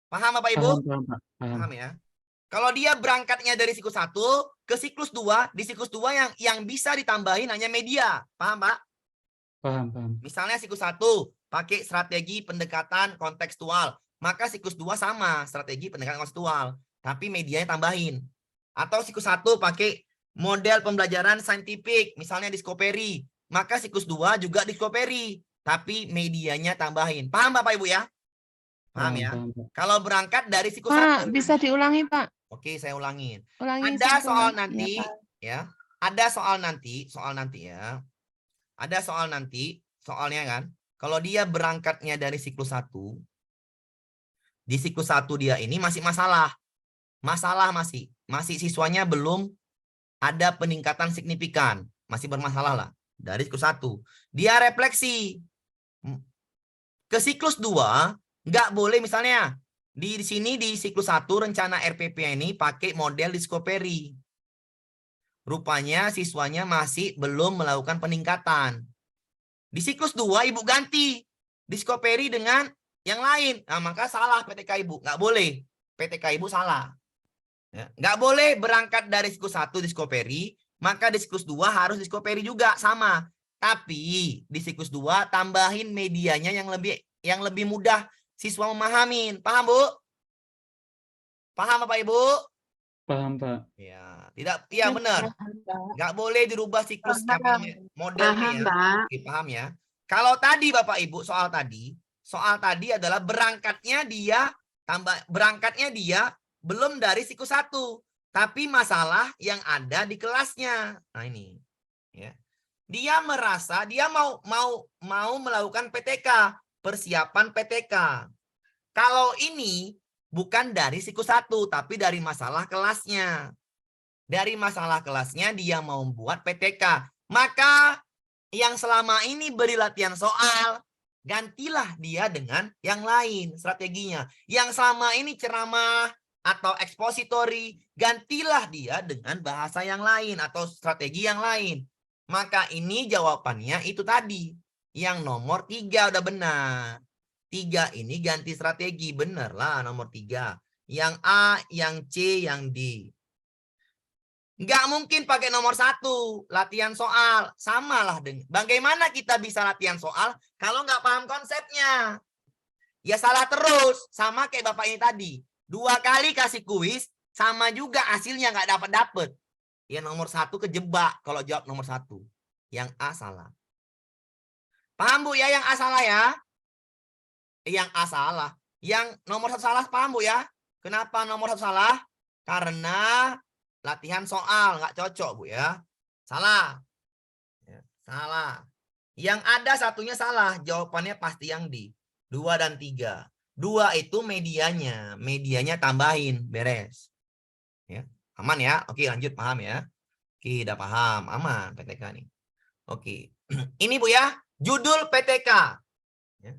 Paham Bapak Ibu? Paham, paham, Pak. Paham. Paham ya? Kalau dia berangkatnya dari siklus 1 ke siklus 2, di siklus 2 yang bisa ditambahin hanya media. Paham Pak? Paham, paham. Misalnya siklus 1 pakai strategi pendekatan kontekstual, maka siklus 2 sama, strategi pendekatan kontekstual, tapi medianya tambahin. Atau siklus 1 pakai model pembelajaran saintifik, misalnya Discovery, maka siklus 2 juga Discovery, tapi medianya tambahin. Paham Bapak Ibu ya? Paham ya? Paham, Pak. Kalau berangkat dari siklus Pak, 1. bisa diulangi, Pak. Oke, saya ulangin. Ulangi Ada satu soal lagi. nanti, ya. Ada soal nanti ya. Ada soal nanti, soalnya kan. Kalau dia berangkatnya dari siklus 1, di siklus 1 dia ini masih masalah. Masalah masih siswanya belum ada peningkatan signifikan. Masih bermasalah lah. Dari siklus 1. Dia refleksi. Ke siklus 2, nggak boleh misalnya. Di sini di siklus 1 rencana RPP ini pakai model Discovery. Rupanya siswanya masih belum melakukan peningkatan. Di siklus 2 ibu ganti Discovery dengan yang lain. Nah, maka salah PTK ibu. Nggak boleh. PTK ibu salah. Ya, nggak boleh berangkat dari siklus 1 Discovery, maka di siklus 2 harus Discovery juga sama. Tapi di siklus 2 tambahin medianya yang lebih mudah siswa memahamin. Paham, Bu? Paham Bapak Ibu? Paham, Pak. Ya, iya benar. Nggak boleh dirubah siklus modelnya ya. Oke, paham ya. Kalau tadi Bapak Ibu soal tadi adalah berangkatnya dia belum dari siklus 1, tapi masalah yang ada di kelasnya. Nah ini, ya. Dia merasa dia mau melakukan PTK, persiapan PTK. Kalau ini bukan dari siklus 1, tapi dari masalah kelasnya. Dari masalah kelasnya dia mau membuat PTK. Maka yang selama ini beri latihan soal, gantilah dia dengan yang lain strateginya. Yang selama ini ceramah atau ekspositori, gantilah dia dengan bahasa yang lain atau strategi yang lain. Maka ini jawabannya itu tadi. Yang nomor 3 udah benar. 3 ini ganti strategi. Bener lah nomor 3. Yang A, yang C, yang D. Nggak mungkin pakai nomor 1, latihan soal. Samalah dengan. Bagaimana kita bisa latihan soal kalau nggak paham konsepnya? Ya salah terus. Sama kayak Bapak ini tadi. 2 kali kasih kuis, sama juga hasilnya nggak dapat. Ya nomor 1 kejebak kalau jawab nomor 1. Yang A salah. Paham Bu ya yang A salah ya? Yang A salah. Yang nomor 1 salah paham Bu ya? Kenapa nomor 1 salah? Karena latihan soal nggak cocok Bu ya. Salah. Ya, salah. Yang ada satunya salah. Jawabannya pasti yang D. 2 dan 3. 2 itu medianya. Medianya tambahin. Beres. Ya. Aman ya? Oke lanjut paham ya? Oke udah paham. Aman PTK nih. Oke. Ini Bu ya. Judul PTK. Ya.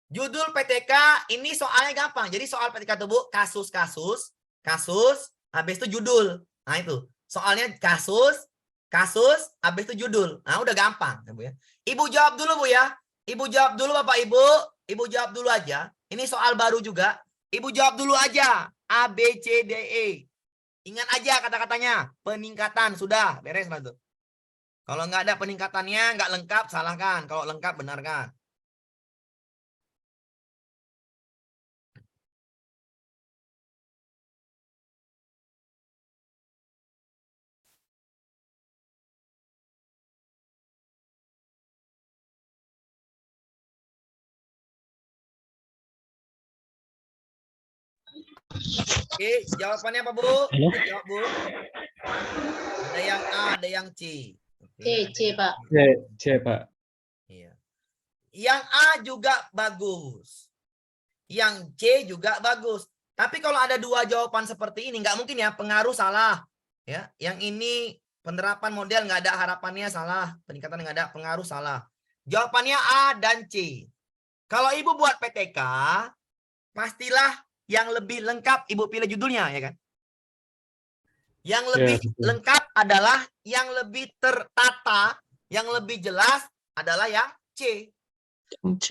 Judul PTK ini soalnya gampang. Jadi soal PTK itu Bu. Kasus. Habis itu judul. Nah itu. Soalnya kasus, habis itu judul. Nah udah gampang. Ya. Ibu jawab dulu Bu ya. Ibu jawab dulu Bapak Ibu. Ibu jawab dulu aja. Ini soal baru juga. Ibu jawab dulu aja. A, B, C, D, E. Ingat aja kata-katanya. Peningkatan. Sudah. Beres lah tuh. Kalau nggak ada peningkatannya, nggak lengkap, salahkan. Kalau lengkap, benarkan. Oke, jawabannya apa, Bu? Halo? Jawab, Bu. Ada yang A, ada yang C. C, Pak. C, Pak. Iya. Yang A juga bagus. Yang C juga bagus. Tapi kalau ada 2 jawaban seperti ini, nggak mungkin ya, pengaruh salah. Ya, yang ini penerapan model nggak ada harapannya salah. Peningkatan nggak ada, pengaruh salah. Jawabannya A dan C. Kalau Ibu buat PTK, pastilah yang lebih lengkap Ibu pilih judulnya, ya kan? Yang Ya, lebih betul. lengkap adalah yang lebih tertata, yang lebih jelas adalah yang C. C.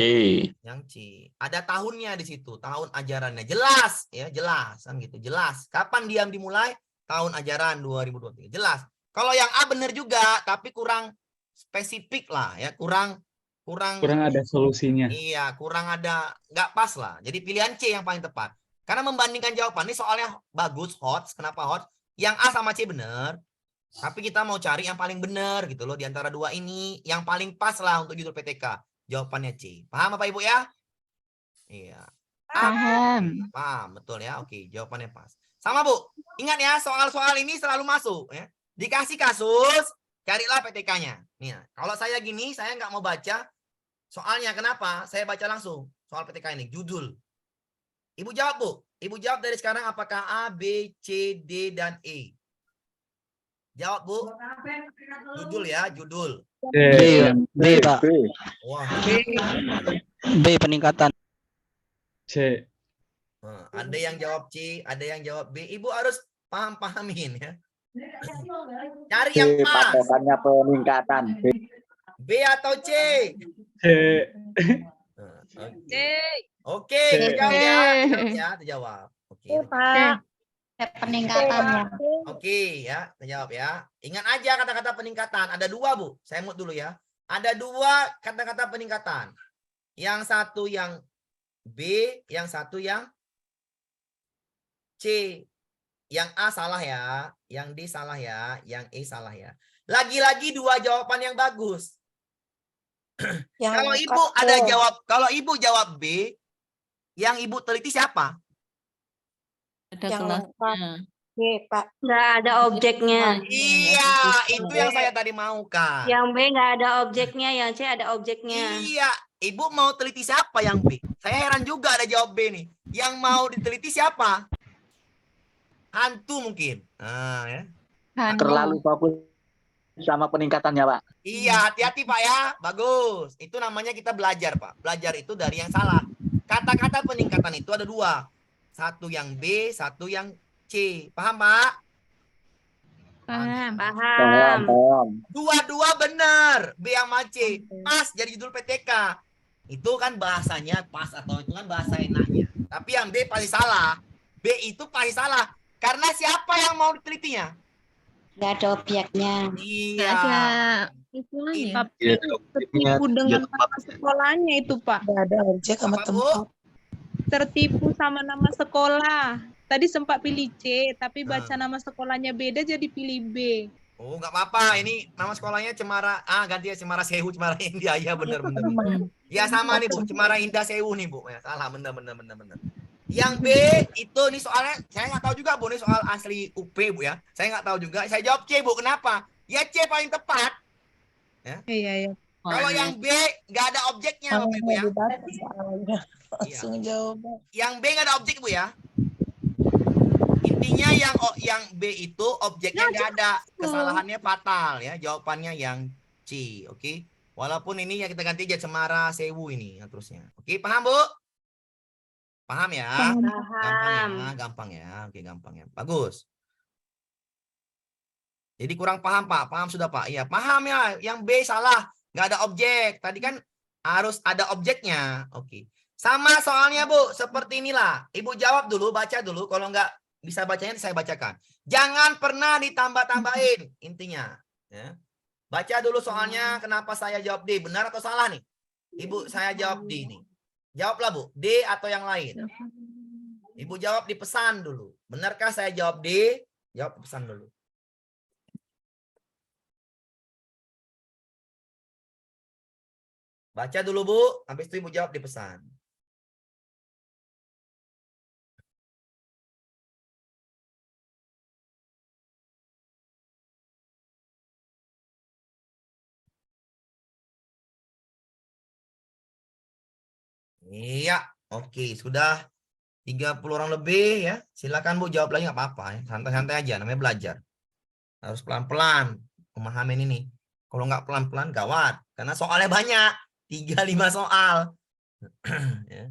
Yang C. Ada tahunnya di situ, tahun ajarannya. Jelas, ya, jelas kan gitu, jelas. Kapan diam dimulai? Tahun ajaran 2023. Jelas. Kalau yang A benar juga, tapi kurang spesifik lah, ya, kurang Kurang ada solusinya. iya, kurang ada, nggak pas lah. Jadi pilihan C yang paling tepat. Karena membandingkan jawaban ini soalnya bagus, hot. Kenapa hot? Yang A sama C benar. Tapi kita mau cari yang paling benar gitu loh. Di antara dua ini, yang paling pas lah untuk judul PTK. Jawabannya C. Paham Bapak Ibu ya? Iya. Paham. Paham, betul ya. Oke, jawabannya pas. Sama Bu. Ingat ya, soal-soal ini selalu masuk. Ya. Dikasih kasus, carilah PTK-nya. Nih, kalau saya gini, saya nggak mau baca. Soalnya kenapa? Saya baca langsung soal PTK ini, judul. Ibu jawab, Bu. Ibu jawab dari sekarang apakah A, B, C, D, dan E. Jawab, Bu. Judul ya, judul. D, B, Pak. Wah, B peningkatan. C. ada yang jawab C, ada yang jawab B. Ibu harus pahamin ya. Cari yang pas. Patokannya peningkatan. B atau C? C. Oke, C. terjawab ya. Terjawab ya, terjawab. Oke. Pak. Peningkatannya. Oke ya, terjawab ya. Ingat aja kata-kata peningkatan. Ada dua, Bu. Saya mut dulu ya. Ada dua kata-kata peningkatan. Yang satu yang B, yang satu yang C. Yang A salah ya, yang D salah ya, yang E salah ya. Lagi-lagi dua jawaban yang bagus. Kalau Ibu ada jawab, kalau Ibu jawab B, yang Ibu teliti siapa? Ada Yang kelasnya. Pak. Nggak ada objeknya. Iya, itu yang saya tadi mau, Kak. Yang B nggak ada objeknya, yang C ada objeknya. Iya, Ibu mau teliti siapa yang B? Saya heran juga ada jawab B nih. Yang mau diteliti siapa? Hantu mungkin. Nah, ya. Terlalu fokus sama peningkatannya, Pak. Iya, hati-hati Pak ya. Bagus. Itu namanya kita belajar, Pak. Belajar itu dari yang salah. Kata-kata peningkatan itu ada dua. Satu yang B, satu yang C. Paham, Pak? Paham. Paham. Dua-dua benar. B sama C. Pas jadi judul PTK. Itu kan bahasanya pas atau itu kan bahasa enaknya. Tapi yang B pasti salah. B itu pasti salah. Karena siapa yang mau ditelitinya? Nggak ada objeknya. Iya. Ada itunya. Tapi Tertipu dengan nama sekolahnya itu, Pak. Nggak ada objek sama Apa, Bu? Tertipu sama nama sekolah. Tadi sempat pilih C, tapi baca Nah. nama sekolahnya beda jadi pilih B. Oh, nggak apa-apa. Ini nama sekolahnya Cemara. Ganti ya, Cemara Sewu, Cemara Indah. Ya, bener. Ya, sama nih, Bu. Cemara Indah Sewu nih, Bu. Ya, salah, bener. Yang B itu nih soalnya saya nggak tahu juga, Bu. Ini soal asli UP, Bu ya. Saya nggak tahu juga. Saya jawab C, Bu. Kenapa? Ya C paling tepat. Iya. Kalau yang B nggak ada objeknya, Bapak Ibu ya. Langsung jawab. Yang B nggak ada objek, Bu ya. Intinya yang B itu objeknya nggak ada. Kesalahannya fatal ya. Jawabannya yang C, oke. Walaupun ini ya kita ganti aja Cemara Sewu ini ya, terusnya. Oke, paham, Bu? Paham ya? Gampang ya. Oke, gampang ya. Bagus. Jadi kurang paham, Pak. Paham sudah, Pak? Iya, paham ya. Yang B salah. Nggak ada objek. Tadi kan harus ada objeknya. Oke. Sama soalnya, Bu. Seperti inilah. Ibu jawab dulu, baca dulu. Kalau nggak bisa bacanya, saya bacakan. Jangan pernah ditambah-tambahin. Intinya. Ya. Baca dulu soalnya. Kenapa saya jawab D? Benar atau salah nih? Ibu, saya jawab D nih. Jawablah, Bu. D atau yang lain? Ibu jawab di pesan dulu. Benarkah saya jawab D? Jawab di pesan dulu. Baca dulu, Bu. Habis itu Ibu jawab di pesan. Iya, oke. Sudah 30 orang lebih ya. Silakan Bu jawab lagi nggak apa-apa ya. Santai-santai aja, namanya belajar. Harus pelan-pelan memahami ini. Kalau nggak pelan-pelan gawat. Karena soalnya banyak. 3-5 soal. Ya.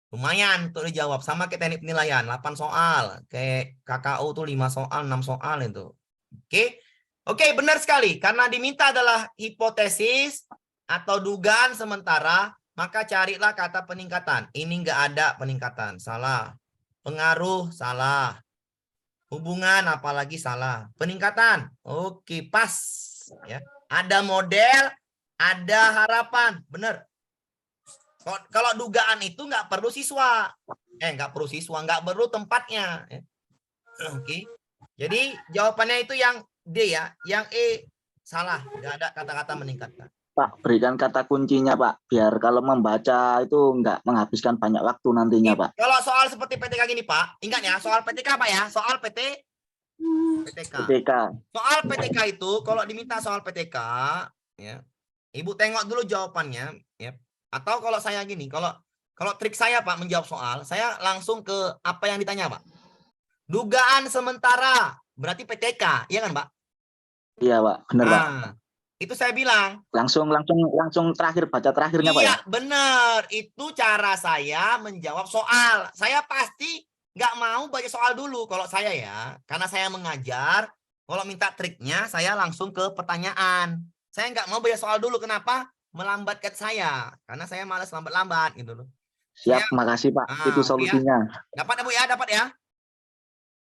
Lumayan untuk dijawab. Sama kayak teknik penilaian, 8 soal. Kayak KKU tuh 5 soal, 6 soal itu. Oke. Oke, benar sekali. Karena diminta adalah hipotesis atau dugaan sementara, maka carilah kata peningkatan. Ini enggak ada peningkatan. Salah. Pengaruh, salah. Hubungan, apalagi salah. Peningkatan. Oke, pas. Ya. Ada model, ada harapan. Benar. Kalau dugaan itu nggak perlu siswa. Nggak perlu siswa, nggak perlu tempatnya. Oke. Jadi jawabannya itu yang D ya. Yang E salah. Nggak ada kata-kata meningkatkan. Pak, berikan kata kuncinya, Pak. Biar kalau membaca itu nggak menghabiskan banyak waktu nantinya, Pak. Kalau soal seperti PTK gini, Pak. Ingat ya, soal PTK, Pak ya. Soal PTK. PTK. Soal PTK itu, kalau diminta soal PTK, ya, Ibu tengok dulu jawabannya. Ya. Atau kalau saya gini, kalau trik saya Pak menjawab soal, saya langsung ke apa yang ditanya Pak. Dugaan sementara, berarti PTK, iya kan Pak? Iya Pak, benar Pak. Itu saya bilang. Langsung terakhir, baca terakhirnya Pak ya? Iya benar, itu cara saya menjawab soal. Saya pasti nggak mau baca soal dulu kalau saya ya. Karena saya mengajar, kalau minta triknya saya langsung ke pertanyaan. Saya nggak mau baca soal dulu, kenapa? Melambatkan saya, karena saya malas lambat-lambat gitu loh. Siap, makasih Pak. Itu solusinya. Ya. Dapat Bu ya, dapat ya.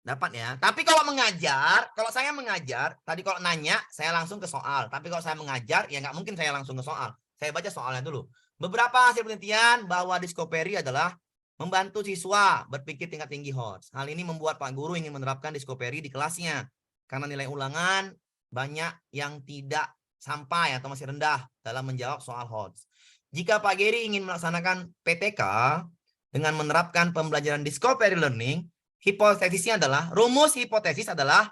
Dapat ya. Tapi kalau mengajar, kalau saya mengajar, tadi kalau nanya saya langsung ke soal. Tapi kalau saya mengajar ya nggak mungkin saya langsung ke soal. Saya baca soalnya dulu. Beberapa hasil penelitian bahwa Discovery adalah membantu siswa berpikir tingkat tinggi HOTS. Hal ini membuat Pak Guru ingin menerapkan Discovery di kelasnya. Karena nilai ulangan banyak yang tidak sampai atau masih rendah dalam menjawab soal HOTS. Jika Pak Geri ingin melaksanakan PTK dengan menerapkan pembelajaran Discovery Learning, hipotesisnya adalah, rumus hipotesis adalah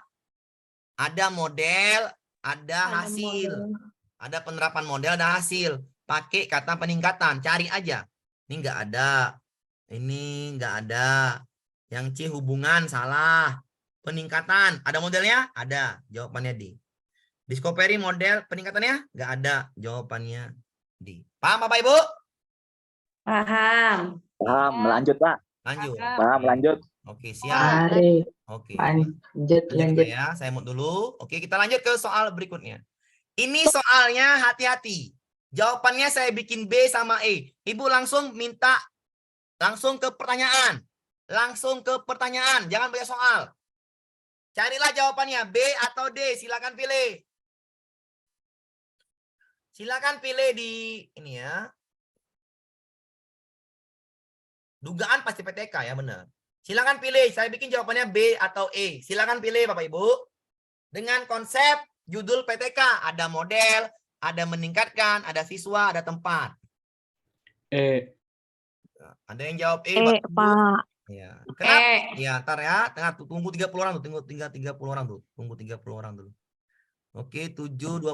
ada model, ada hasil. Ada penerapan model, ada hasil. Pakai kata peningkatan, cari aja. Ini enggak ada. Ini enggak ada. Yang C hubungan, salah. Peningkatan, ada modelnya? Ada. Jawabannya D. Discovery model peningkatannya nggak ada, jawabannya D. Paham Bapak Ibu? Paham. Paham, lanjut Pak. Lanjut. Paham, lanjut. Oke, siap. Oke. Lanjut ya, saya mau dulu. Oke, kita lanjut ke soal berikutnya. Ini soalnya hati-hati. Jawabannya saya bikin B sama E. Ibu langsung minta langsung ke pertanyaan. Langsung ke pertanyaan, jangan baca soal. Carilah jawabannya B atau D, silakan pilih. Silakan pilih di ini ya. Dugaan pasti PTK ya, benar. Silakan pilih, saya bikin jawabannya B atau E. Silakan pilih Bapak Ibu. Dengan konsep judul PTK, ada model, ada meningkatkan, ada siswa, ada tempat. Ada yang jawab E, Pak. Ya. Kenapa? Ya, ntar ya. Tunggu 30 orang tuh, tunggu 30 orang tuh. Tunggu 30 orang dulu. Oke, 7, 20,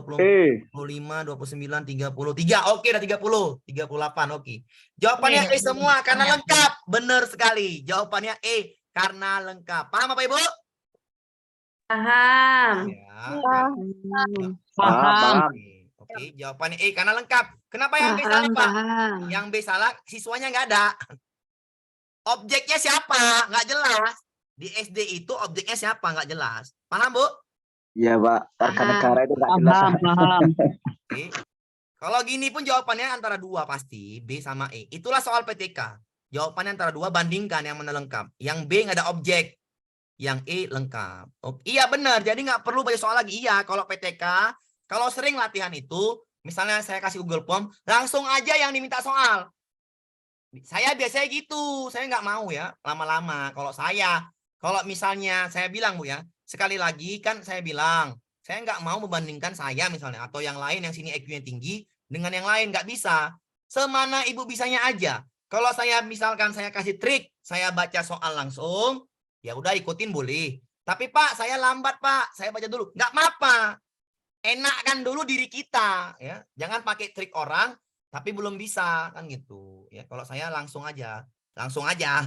25, 29, 33. Oke, udah 30. 38, oke. Jawabannya E semua karena lengkap. Benar sekali. Jawabannya E karena lengkap. Paham Bapak Ibu? Paham. Ya. Paham. Oke, jawabannya E karena lengkap. Kenapa yang B salah, Pak? Yang B salah, siswanya nggak ada. Objeknya siapa? Nggak jelas. Di SD itu objeknya siapa? Nggak jelas. Paham, Bu? Iya Pak, warga negara itu nggak jelas. Oke. Kalau gini pun jawabannya antara dua pasti, B sama E. Itulah soal PTK. Jawabannya antara dua, bandingkan yang mana lengkap. Yang B nggak ada objek. Yang E lengkap. Oke. Iya benar, jadi nggak perlu baca soal lagi. Iya, kalau PTK, kalau sering latihan itu, misalnya saya kasih Google Form, langsung aja yang diminta soal. Saya biasanya gitu, saya nggak mau ya lama-lama. Kalau misalnya saya bilang Bu ya, sekali lagi kan saya bilang, saya nggak mau membandingkan saya misalnya atau yang lain yang sini IQ-nya tinggi dengan yang lain, nggak bisa. Semana Ibu bisanya aja. Kalau saya misalkan saya kasih trik, saya baca soal langsung, ya udah ikutin boleh. Tapi Pak, saya lambat Pak, saya baca dulu. Nggak apa-apa. Enakkan dulu diri kita, ya. Jangan pakai trik orang tapi belum bisa kan gitu ya. Kalau saya langsung aja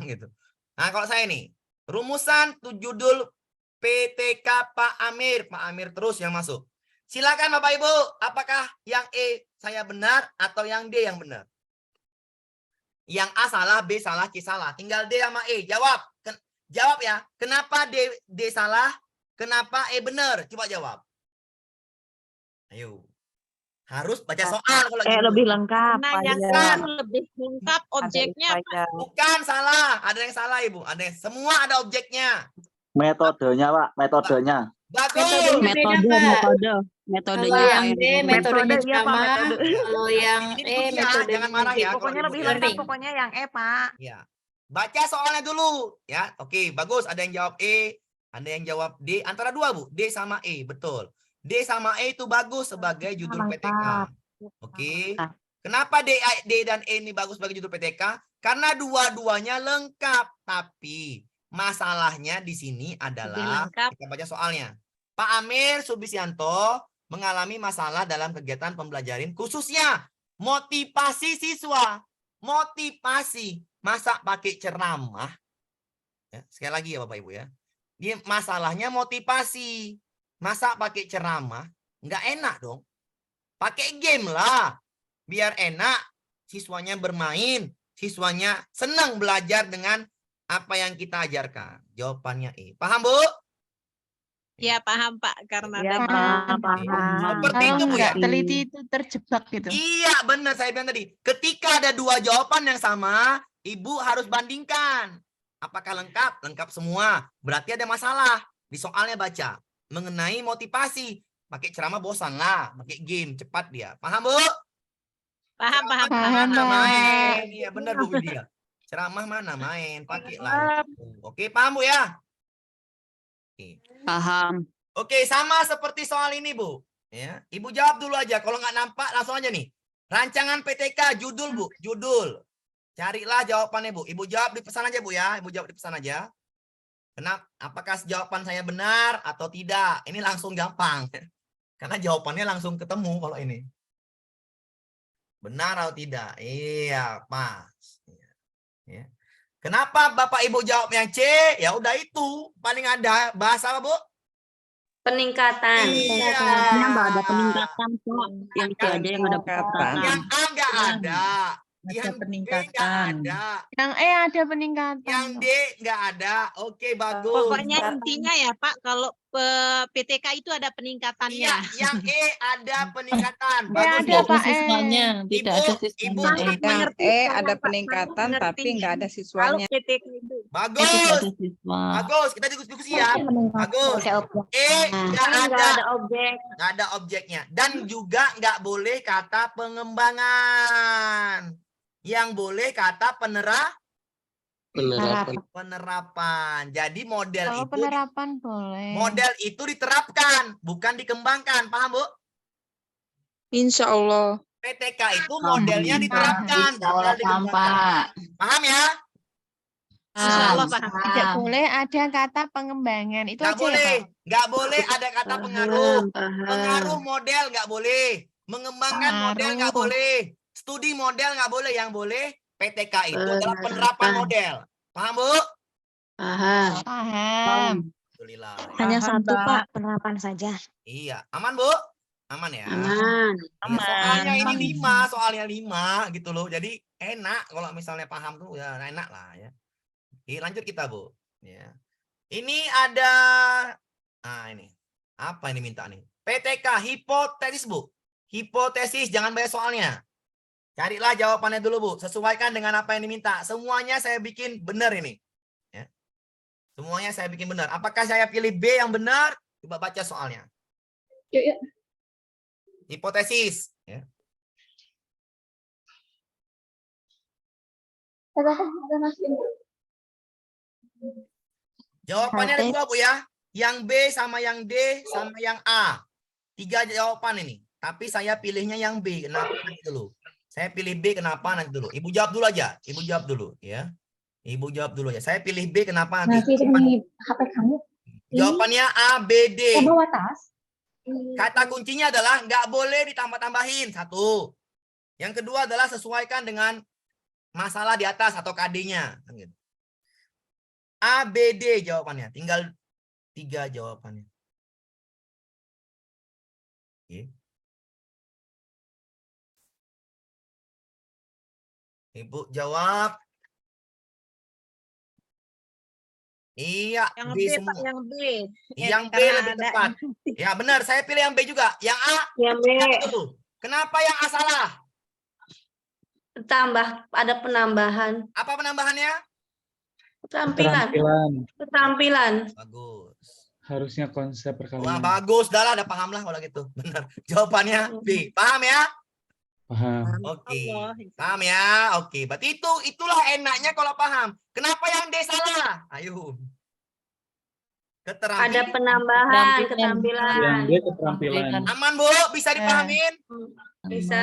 gitu. Nah kalau saya nih rumusan judul PTK Pak Amir terus yang masuk. Silakan Bapak Ibu, apakah yang E saya benar atau yang D yang benar? Yang A salah, B salah, C salah. Tinggal D sama E. Jawab. Jawab ya. Kenapa D salah? Kenapa E benar? Coba jawab. Ayo. Harus baca soal kalau gitu. lebih lengkap. Nah, yang Bukan. itu lebih lengkap objeknya Pak. Bukan salah. Ada yang salah, Ibu. Semua ada objeknya. Metodenya, Pak, metodenya. Bagus. Kalau yang D metodenya Metode, iya, Pak, sama. metode. Kalau yang Ini E dulu ya, metodenya jangan marah ya. Pokoknya kalau lebih Ibu lengkap, bilang. pokoknya yang Pak. Ya. Baca soalnya dulu. Ya, oke. Bagus. Ada yang jawab E. Ada yang jawab D. Antara dua, Bu. D sama E. Betul. D sama E itu bagus sebagai judul PTK. Oke. Kenapa D dan E ini bagus sebagai judul PTK? Karena dua-duanya lengkap. Tapi masalahnya di sini adalah, lengkap. kita baca soalnya. Pak Amir Subisyanto mengalami masalah dalam kegiatan pembelajaran, khususnya motivasi siswa. Motivasi. Masa pakai ceramah? Ya, sekali lagi ya Bapak Ibu ya. Dia masalahnya motivasi. Masa pakai ceramah? Nggak enak dong. Pakai game lah. Biar enak. Siswanya bermain. Siswanya senang belajar dengan apa yang kita ajarkan. Jawabannya E. Paham, Bu? Ya paham Pak, karena Ya, ada paham. Seperti itu, Bu ya. teliti itu terjebak gitu. Iya, benar saya bilang tadi. Ketika ada dua jawaban yang sama, Ibu harus bandingkan. Apakah lengkap? Lengkap semua. Berarti ada masalah. Di soalnya baca. Mengenai motivasi. Pakai ceramah bosan lah. Pakai game. Cepat dia. Paham, Bu? paham. Paham, Mana Pak. main. Iya, benar Bu Widya. Ceramah mana main. Pakai lah. Oke, paham, Bu ya? Oke. Paham. Oke, sama seperti soal ini, Bu. Ya, Ibu jawab dulu aja. Kalau nggak nampak, langsung aja nih. Rancangan PTK, judul, Bu. Judul. Carilah jawabannya, Bu. Ibu jawab di pesan aja, Bu ya. Ibu jawab di pesan aja. Kenapa? Apakah jawaban saya benar atau tidak? Ini langsung gampang. Karena jawabannya langsung ketemu kalau ini. Benar atau tidak? Iya, pas. Ya. Kenapa Bapak Ibu jawab yang C? Ya udah itu. Paling ada bahasa apa, Bu? Peningkatan. Iya. ada peningkatan kok. Yang C aja yang ada peningkatan. Yang A nggak ada. Yang B nggak ada. Yang E ada peningkatan. Yang D nggak ada. Oke, bagus. Pokoknya intinya ya Pak, kalau PTK itu ada peningkatannya. Iya, yang E ada peningkatan. Ya, Bagus, ada, Bu. Pak. Siswanya, tidak ada Ibu, siswanya. Yang E ada peningkatan tapi nggak ada Kalau siswanya. PTK itu. Bagus. Ada siswa. Bagus, kita diskusi ya. Bagus. E nggak Nggak ada. ada objek. Nggak ada objeknya. Dan juga nggak boleh kata pengembangan. Yang boleh kata penerapan. Jadi model Kalau itu penerapan boleh. model itu diterapkan, bukan dikembangkan. Paham, Bu? Insya Allah. PTK itu modelnya diterapkan, bukan dikembangkan. Paham ya? Insya Allah Pak. Tidak boleh ada kata pengembangan. Itu Nggak aja boleh. ya, Pak? Nggak boleh ada kata pengaruh. Pengaruh model nggak boleh. Mengembangkan model nggak Pengaruh. boleh. Studi model nggak boleh. Yang boleh PTK itu adalah penerapan model. Paham, Bu? Paham. Alhamdulillah. Hanya Paham, satu Pak. Pak, penerapan saja. Iya. Aman, Bu? Aman ya? Aman. Iya, soalnya ini 5, soalnya 5 gitu loh. Jadi enak kalau misalnya paham tuh ya enak lah ya. Oke, lanjut kita, Bu. Ya. Ini ada ini. Apa ini minta nih? PTK hipotesis, Bu. Hipotesis, jangan banyak soalnya. Carilah jawabannya dulu, Bu. Sesuaikan dengan apa yang diminta. Semuanya saya bikin benar ini. Ya. Semuanya saya bikin benar. Apakah saya pilih B yang benar? Coba baca soalnya. Hipotesis. Ya. Jawabannya ada 2, Bu ya. Yang B sama yang D sama yang A. 3 jawaban ini. Tapi saya pilihnya yang B. Kenapa nanti dulu? Saya pilih B kenapa nanti dulu. Ibu jawab dulu aja. Ibu jawab dulu ya. Ibu jawab dulu aja. Saya pilih B kenapa nanti. HP kamu. Jawabannya A, B, D. Bawa tas. Kata kuncinya adalah nggak boleh ditambah-tambahin. 1. Yang kedua adalah sesuaikan dengan masalah di atas atau KD-nya. A, B, D jawabannya. Tinggal 3 jawabannya. Oke. Ibu jawab. Iya, Yang B B, Pak, semua. yang B. Yang B karena lebih ada tepat. Ya benar, saya pilih yang B juga. Yang A, Yang B dulu. Kenapa yang A salah? tambah ada penambahan Apa penambahannya? keterampilan. Keterampilan. Keterampilan. Bagus. Harusnya konsep Wah, perkalian. bagus. Dah lah, udah paham lah kalau gitu. Benar. Jawabannya B. Paham ya? Paham. Oke. Allah. Paham ya? Oke. Berarti itulah enaknya kalau paham. Kenapa yang D salah? Ayo. Ada Keterampilan. penambahan Yang keterampilan. D keterampilan. Aman, Bu? Bisa dipahamin? Bisa. Bisa.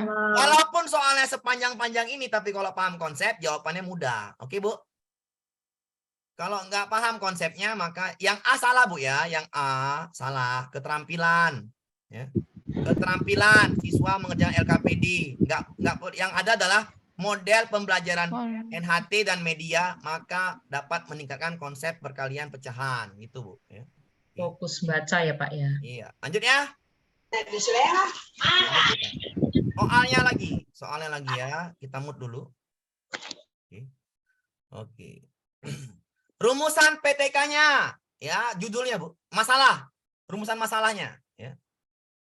Insyaallah. Walaupun soalnya sepanjang-panjang ini, tapi kalau paham konsep, jawabannya mudah. Oke, Bu? Kalau nggak paham konsepnya, maka yang A salah, Bu, ya. Yang A salah. Keterampilan. Ya. Keterampilan siswa mengerjakan LKPD. Yang ada adalah model pembelajaran NHT dan media, maka dapat meningkatkan konsep perkalian pecahan. Gitu, Bu. Ya. Fokus baca ya Pak ya. Iya. Lanjut ya. Soalnya lagi ya, kita mood dulu. Oke. Rumusan PTK-nya, ya judulnya Bu, masalah, rumusan masalahnya. Ya.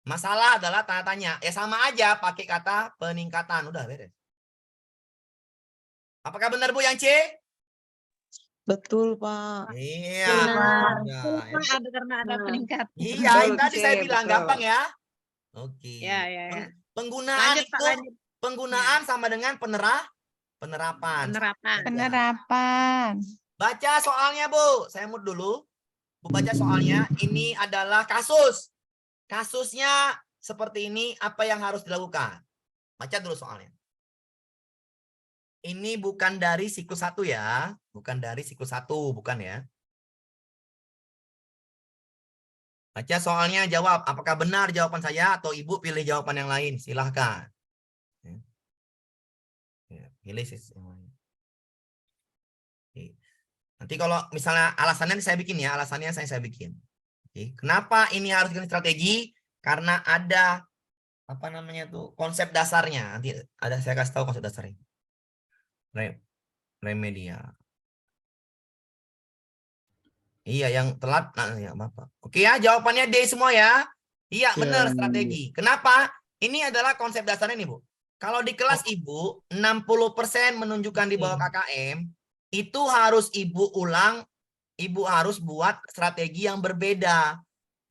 Masalah adalah tanda tanya, ya sama aja pakai kata peningkatan, udah beres. Apakah benar Bu yang C? Betul, Pak. Iya. Benar. Ya, ya. Ada karena ada peningkatan. Iya, Betul, ini tadi C, saya bilang betul. gampang ya. Oke. Ya, ya, ya. Penggunaan Lanjut, Pak, itu lanjut. penggunaan sama dengan penerapan. Penerapan. Penerapan. Baca soalnya, Bu. Saya mood dulu. Bu baca soalnya. Ini adalah kasus. Kasusnya seperti ini, apa yang harus dilakukan? Baca dulu soalnya. Ini bukan dari siklus 1 ya. Bukan dari siklus 1, bukan ya. Baca soalnya, jawab. Apakah benar jawaban saya atau Ibu pilih jawaban yang lain? Silahkan. Ya, pilih yang lain. Oke. Nanti kalau misalnya alasannya saya bikin ya, alasannya saya bikin. Oke. Kenapa ini harus bikin strategi? Karena ada apa namanya tuh konsep dasarnya. Nanti ada saya kasih tahu konsep dasarnya. Remedia. Iya, yang telat ya Bapak. Oke ya, jawabannya D semua ya. Iya, benar strategi. Kenapa? Ini adalah konsep dasarnya nih, Bu. Kalau di kelas Ibu 60% menunjukkan di bawah KKM, itu harus Ibu ulang, Ibu harus buat strategi yang berbeda.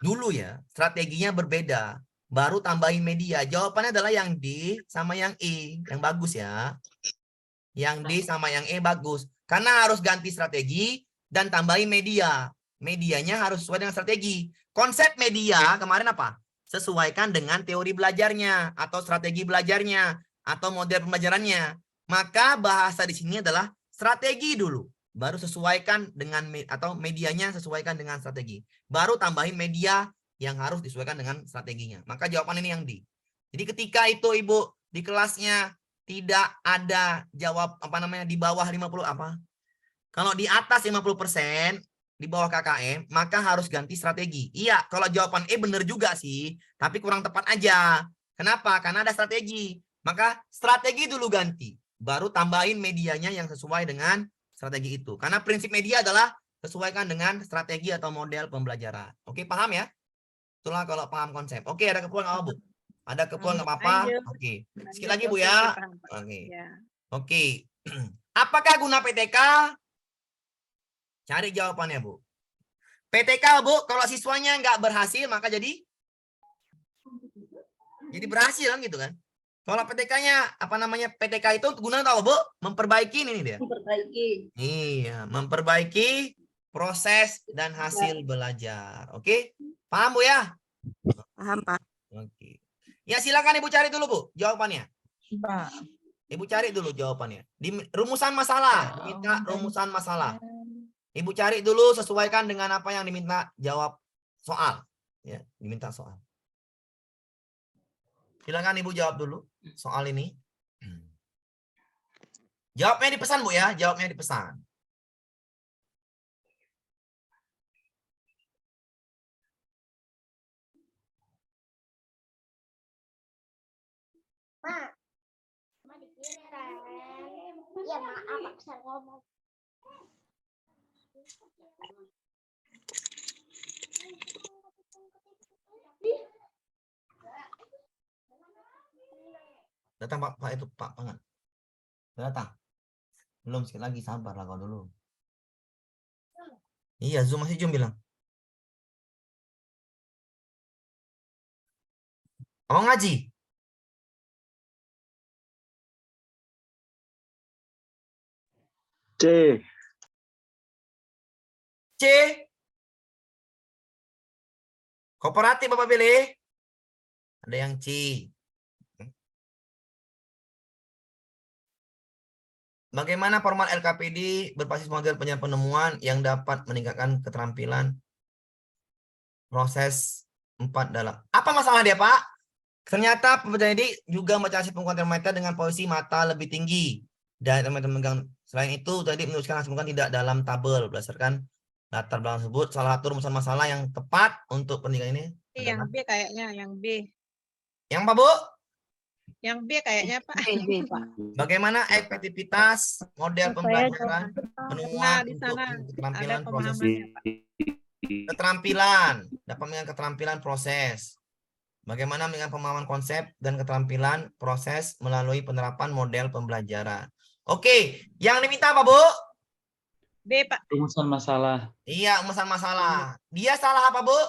Dulu ya, strateginya berbeda. Baru tambahin media. Jawabannya adalah yang D sama yang E. Yang bagus ya. Yang D sama yang E bagus. Karena harus ganti strategi dan tambahin media. Medianya harus sesuai dengan strategi. Konsep media kemarin apa? Sesuaikan dengan teori belajarnya atau strategi belajarnya atau model pembelajarannya. Maka bahasa di sini adalah strategi dulu. Baru sesuaikan dengan atau medianya sesuaikan dengan strategi. Baru tambahin media yang harus disesuaikan dengan strateginya. Maka jawaban ini yang D. Jadi ketika itu Ibu di kelasnya tidak ada jawab apa namanya di bawah 50 apa? Kalau di atas 50% di bawah KKM, maka harus ganti strategi. Iya, kalau jawaban E benar juga sih, tapi kurang tepat aja. Kenapa? Karena ada strategi. Maka strategi dulu ganti, baru tambahin medianya yang sesuai dengan strategi itu. Karena prinsip media adalah sesuaikan dengan strategi atau model pembelajaran. Oke, paham ya? Itulah kalau paham konsep. Oke, ada kepulan nggak, Bu? Ada kepulan nggak apa-apa? Oke. Sekali lagi, Bu ya. Oke. Oke. Apakah guna PTK? Cari jawabannya, Bu. PTK, Bu, kalau siswanya nggak berhasil, maka jadi berhasil kan gitu kan? Kalau PTK-nya, apa namanya, PTK itu guna tahu, Bu? Memperbaiki ini dia. Memperbaiki. Iya, memperbaiki proses dan hasil belajar. Oke? Paham, Bu ya? Paham, Pak. Oke. Ya, silakan Ibu cari dulu, Bu, jawabannya. Pak. Ibu cari dulu jawabannya. Di rumusan masalah, diminta rumusan masalah. Ibu cari dulu sesuaikan dengan apa yang diminta jawab soal. Ya, diminta soal. Silakan Ibu jawab dulu soal ini. Jawabnya dipesan, Bu ya, jawabnya dipesan. Ya maaf, Pak, bisa ngomong. Datang Pak itu Pak Pangan. Datang. Belum, sekali lagi, sabar lah kau dulu. Iya, Zoom masih Zoom bilang. Mau ngaji? C. C. Kooperatif Bapak pilih. Ada yang C. Bagaimana format LKPD berbasis model penyelesaian penemuan yang dapat meningkatkan keterampilan proses 4 dalam. Apa masalah dia, Pak? Ternyata peneliti juga membaca hasil pengukuran termometer dengan posisi mata lebih tinggi. Dan teman-teman selain itu tadi menuliskan hasil pengukuran tidak dalam tabel berdasarkan latar belakang tersebut. Salah satu rumusan masalah yang tepat untuk pendidikan ini Yang adalah B kayaknya, yang B. yang apa, Bu? Yang B kayaknya, Pak. B, Pak. Bagaimana efektivitas model pembelajaran penemuan Di untuk sana keterampilan ada proses pemahamannya, Pak. keterampilan dapat dengan keterampilan proses. Bagaimana dengan pemahaman konsep dan keterampilan proses melalui penerapan model pembelajaran. Oke, yang diminta apa, Bu? B, Pak. Rumusan masalah. Iya, rumusan masalah. Dia salah apa, Bu?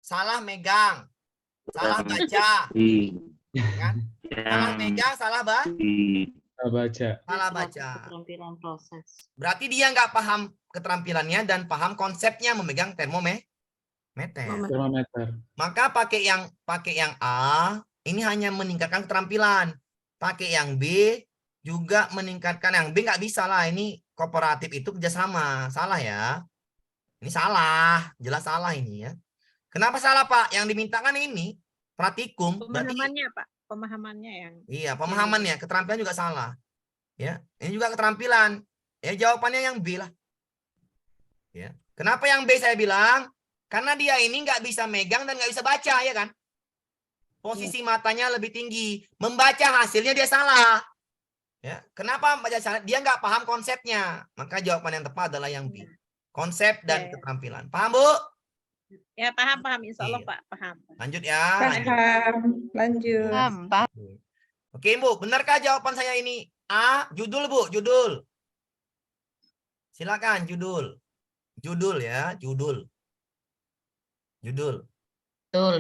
Salah megang. Salah baca. Kan? Salah megang, salah Baca. salah baca. Keterampilan proses. Berarti dia nggak paham keterampilannya dan paham konsepnya memegang termometer. Termometer. Maka pakai yang A ini hanya meningkatkan keterampilan. Pakai yang B juga meningkatkan. Yang B nggak bisa lah. Ini kooperatif itu kerjasama. Salah ya. Ini salah. Jelas salah ini ya. Kenapa salah, Pak? Yang dimintakan ini praktikum. Berarti Pemahamannya, Pak. Pemahamannya yang iya, pemahamannya, keterampilan juga salah. Ya, ini juga keterampilan. Ya, jawabannya yang B lah. Ya. Kenapa yang B saya bilang? Karena dia ini nggak bisa megang dan nggak bisa baca, ya kan? Posisi matanya lebih tinggi. Membaca hasilnya dia salah. Ya, kenapa membaca salah? Dia nggak paham konsepnya. Maka jawaban yang tepat adalah yang B. Konsep dan keterampilan. Paham, Bu? ya paham, insya Allah, Iya. Pak, paham. Lanjut ya. Lanjut. Lanjut. Oke, Bu. Benarkah jawaban saya ini? A. Judul, Bu. Judul. Silakan, judul. Judul ya. Judul. Betul,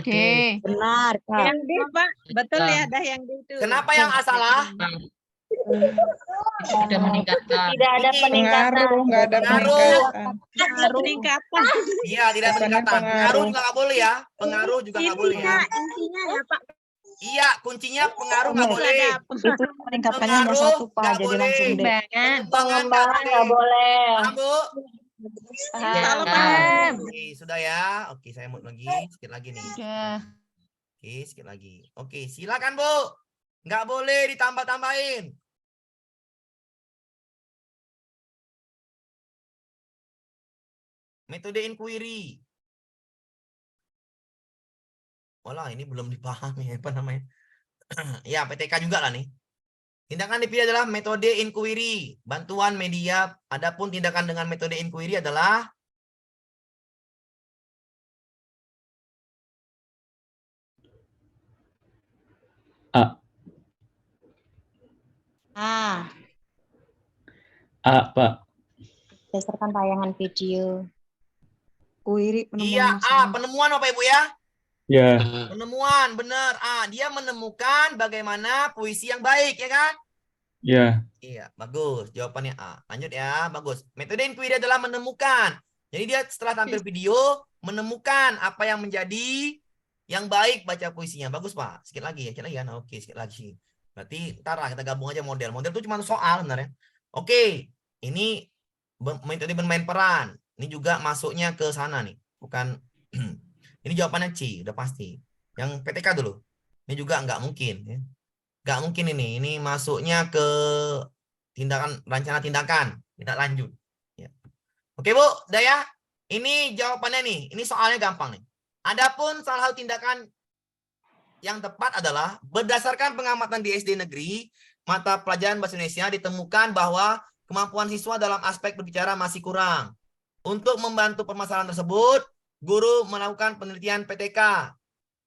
D. Benar, Kak. Yang D, Pak. Betul ya, dah yang D itu. Kenapa yang A salah? Tidak meningkatkan. Tidak ada peningkatan. Nggak ada Pengaruh. peningkatan. Peningkatan. Iya, tidak Bukannya peningkatan. Pengaruh pengaruh. juga nggak boleh ya. Pengaruh juga nggak boleh ya. Intinya ya, Pak. Iya, kuncinya pengaruh nggak boleh. Itu peningkatannya hanya Pengaruh satu, Pak. nggak Jadi boleh. langsung D. Pengembangan nggak boleh. Paham, Bu? Kalau Ya. paham. Oke, sudah ya. Oke, saya mau lagi. Sedikit lagi nih. Oke, sedikit lagi. Oke, silakan, Bu. Nggak boleh ditambah-tambahin. Metode inquiry. Walah, ini belum dipahami apa namanya. Ya, PTK juga lah nih. Tindakan dipilih adalah metode inquiry, bantuan media. Adapun tindakan dengan metode inquiry adalah A. A, Pak. Berdasarkan tayangan video. Query penemuan iya, masalah. penemuan Bapak Ibu ya. Ya. Penemuan, benar. Dia menemukan bagaimana puisi yang baik, ya kan? Ya. Iya, bagus. Jawabannya A. Lanjut ya, bagus. Metode inquiry adalah menemukan. Jadi dia setelah tampil video, menemukan apa yang menjadi yang baik baca puisinya. Bagus, Pak. Sedikit lagi ya. Nah, oke, sedikit lagi. Berarti ntar lah kita gabung aja model. Model itu cuma soal sebenarnya. Oke, ini metode bermain peran. Ini juga masuknya ke sana nih. Bukan... Ini jawabannya C, udah pasti. Yang PTK dulu. Ini juga nggak mungkin. Ya. Nggak mungkin ini. Ini masuknya ke tindakan rencana tindakan. Tidak lanjut. Ya. Oke, Bu. Udah ya. Ini jawabannya nih. Ini soalnya gampang nih. Adapun salah satu tindakan yang tepat adalah berdasarkan pengamatan di SD negeri, mata pelajaran bahasa Indonesia ditemukan bahwa kemampuan siswa dalam aspek berbicara masih kurang. Untuk membantu permasalahan tersebut, guru melakukan penelitian PTK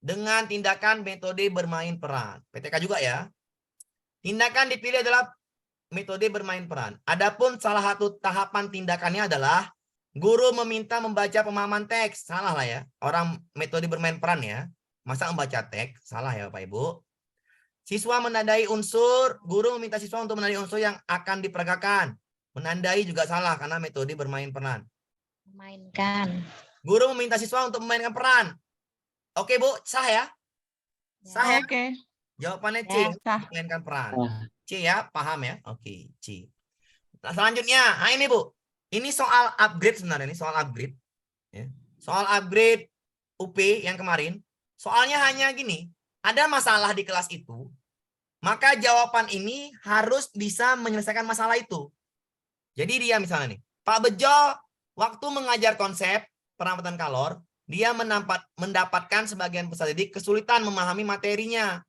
dengan tindakan metode bermain peran. PTK juga ya. Tindakan dipilih adalah metode bermain peran. Adapun salah satu tahapan tindakannya adalah guru meminta membaca pemahaman teks. Salah lah ya. Orang metode bermain peran ya. Masa membaca teks? Salah ya Bapak Ibu. Siswa menandai unsur. Guru meminta siswa untuk menandai unsur yang akan diperagakan. Menandai juga salah karena metode bermain peran. Mainkan. Guru meminta siswa untuk memainkan peran. Oke Bu, sah ya? Sah ya? Oke. Jawabannya C, Ya, sah. memainkan peran. Ah, C ya, paham ya? Oke, C. Nah, selanjutnya, nah ini Bu. Ini soal upgrade sebenarnya, ini soal upgrade. Ya. Soal upgrade UP yang kemarin. Soalnya hanya gini, ada masalah di kelas itu, maka jawaban ini harus bisa menyelesaikan masalah itu. Jadi dia misalnya nih, Pak Bejo waktu mengajar konsep perawatan kalor, dia mendapatkan sebagian peserta didik kesulitan memahami materinya.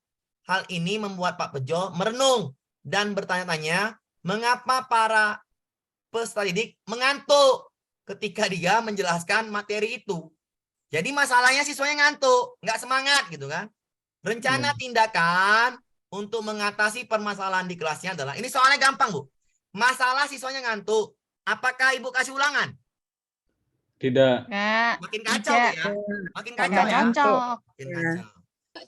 Hal ini membuat Pak Bejo merenung dan bertanya-tanya mengapa para peserta didik mengantuk ketika dia menjelaskan materi itu. Jadi masalahnya siswanya ngantuk, nggak semangat gitu kan. Rencana tindakan untuk mengatasi permasalahan di kelasnya adalah, ini soalnya gampang Bu. Masalah siswanya ngantuk, apakah Ibu kasih ulangan? tidak. Enggak. Makin kacau Tidak. Bu ya. Makin Enggak kacau ya. Cocok. Makin kacau.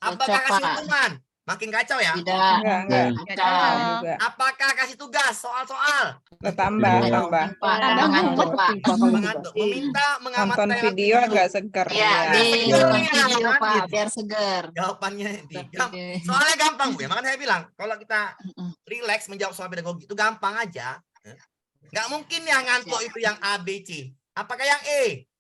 Apakah kasih hukuman? Makin kacau ya. Tidak. Enggak. Enggak cocok. Juga. Apakah kasih tugas soal-soal? Tambah, Tidak. tambah. Pak, Tambah mengantuk, Pak. Mengantuk. Meminta mengamankan Nonton video agak segar. Iya, ya. di segar nonton ya, video, kan, Pak, gitu. biar segar. Jawabannya Tapi soalnya gampang Bu ya. Makanya saya bilang kalau kita relax menjawab soal pedagogi itu gampang aja. Nggak mungkin yang ngantuk itu yang A, B, C. Apakah yang E?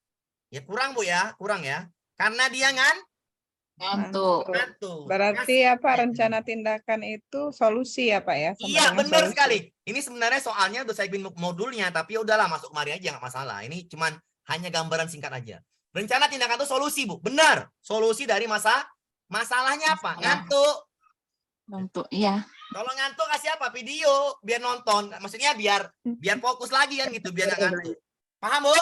Ya kurang Bu ya, kurang ya. Karena dia ngantuk. ngantuk. Berarti apa rencana tindakan itu solusi ya Pak ya? Sama Iya dengan benar solusi. sekali. Ini sebenarnya soalnya udah saya bikin modulnya, tapi ya udahlah masuk kemari aja nggak masalah. Ini cuman hanya gambaran singkat aja. Rencana tindakan itu solusi Bu, benar. Solusi dari masalahnya apa? Ngantuk. Ngantuk, iya. Kalau ngantuk kasih apa? Video biar nonton. Maksudnya biar fokus lagi kan gitu, biar nggak ngantuk. Paham Bu?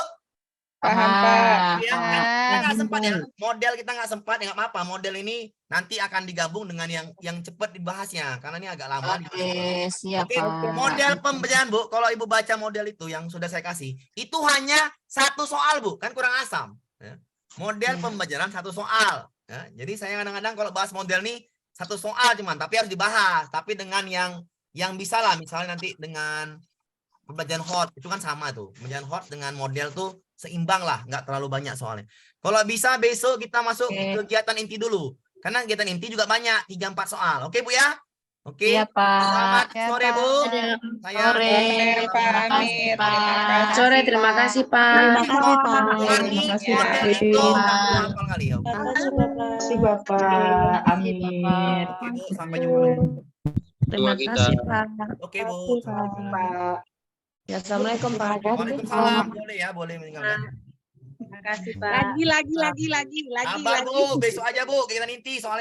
Paham Pak. Ya, kita nggak sempat ya. Model kita nggak sempat ya nggak apa-apa. Model ini nanti akan digabung dengan yang cepat dibahasnya karena ini agak lama. Oke, siap, Oke, Pak. model pembelajaran Bu, kalau Ibu baca model itu yang sudah saya kasih, itu hanya satu soal Bu, kan kurang asam. Ya. Model pembelajaran satu soal. Ya. Jadi saya kadang-kadang kalau bahas model nih satu soal cuman, tapi harus dibahas, tapi dengan yang bisa lah, misalnya nanti dengan pembelajaran hot itu kan sama tuh, pembelajaran hot dengan model tuh seimbang lah, nggak terlalu banyak soalnya. Kalau bisa besok kita masuk kegiatan inti dulu, karena kegiatan inti juga banyak 3-4 soal. Oke Bu ya? Oke. Iya, Pak. Selamat Ya, sore Pak. Bu. Sore. Saya Pak Terima kasih, Amir. Pak. Terima kasih. Sore, terima kasih Pak. Terima kasih Pak. Ini Terima kasih model Pak. itu nggak hafal kali ya. Terima kasih Bapak Amir. Oke Bu, sampai jumpa. Terima kasih Pak. Oke Bu. Pak. Ya, Assalamualaikum Pak. Waalaikumsalam. Boleh ya, boleh meninggalkan. Terima kasih Pak. Lagi. Sabar Bu, besok aja Bu, kegiatan inti soalnya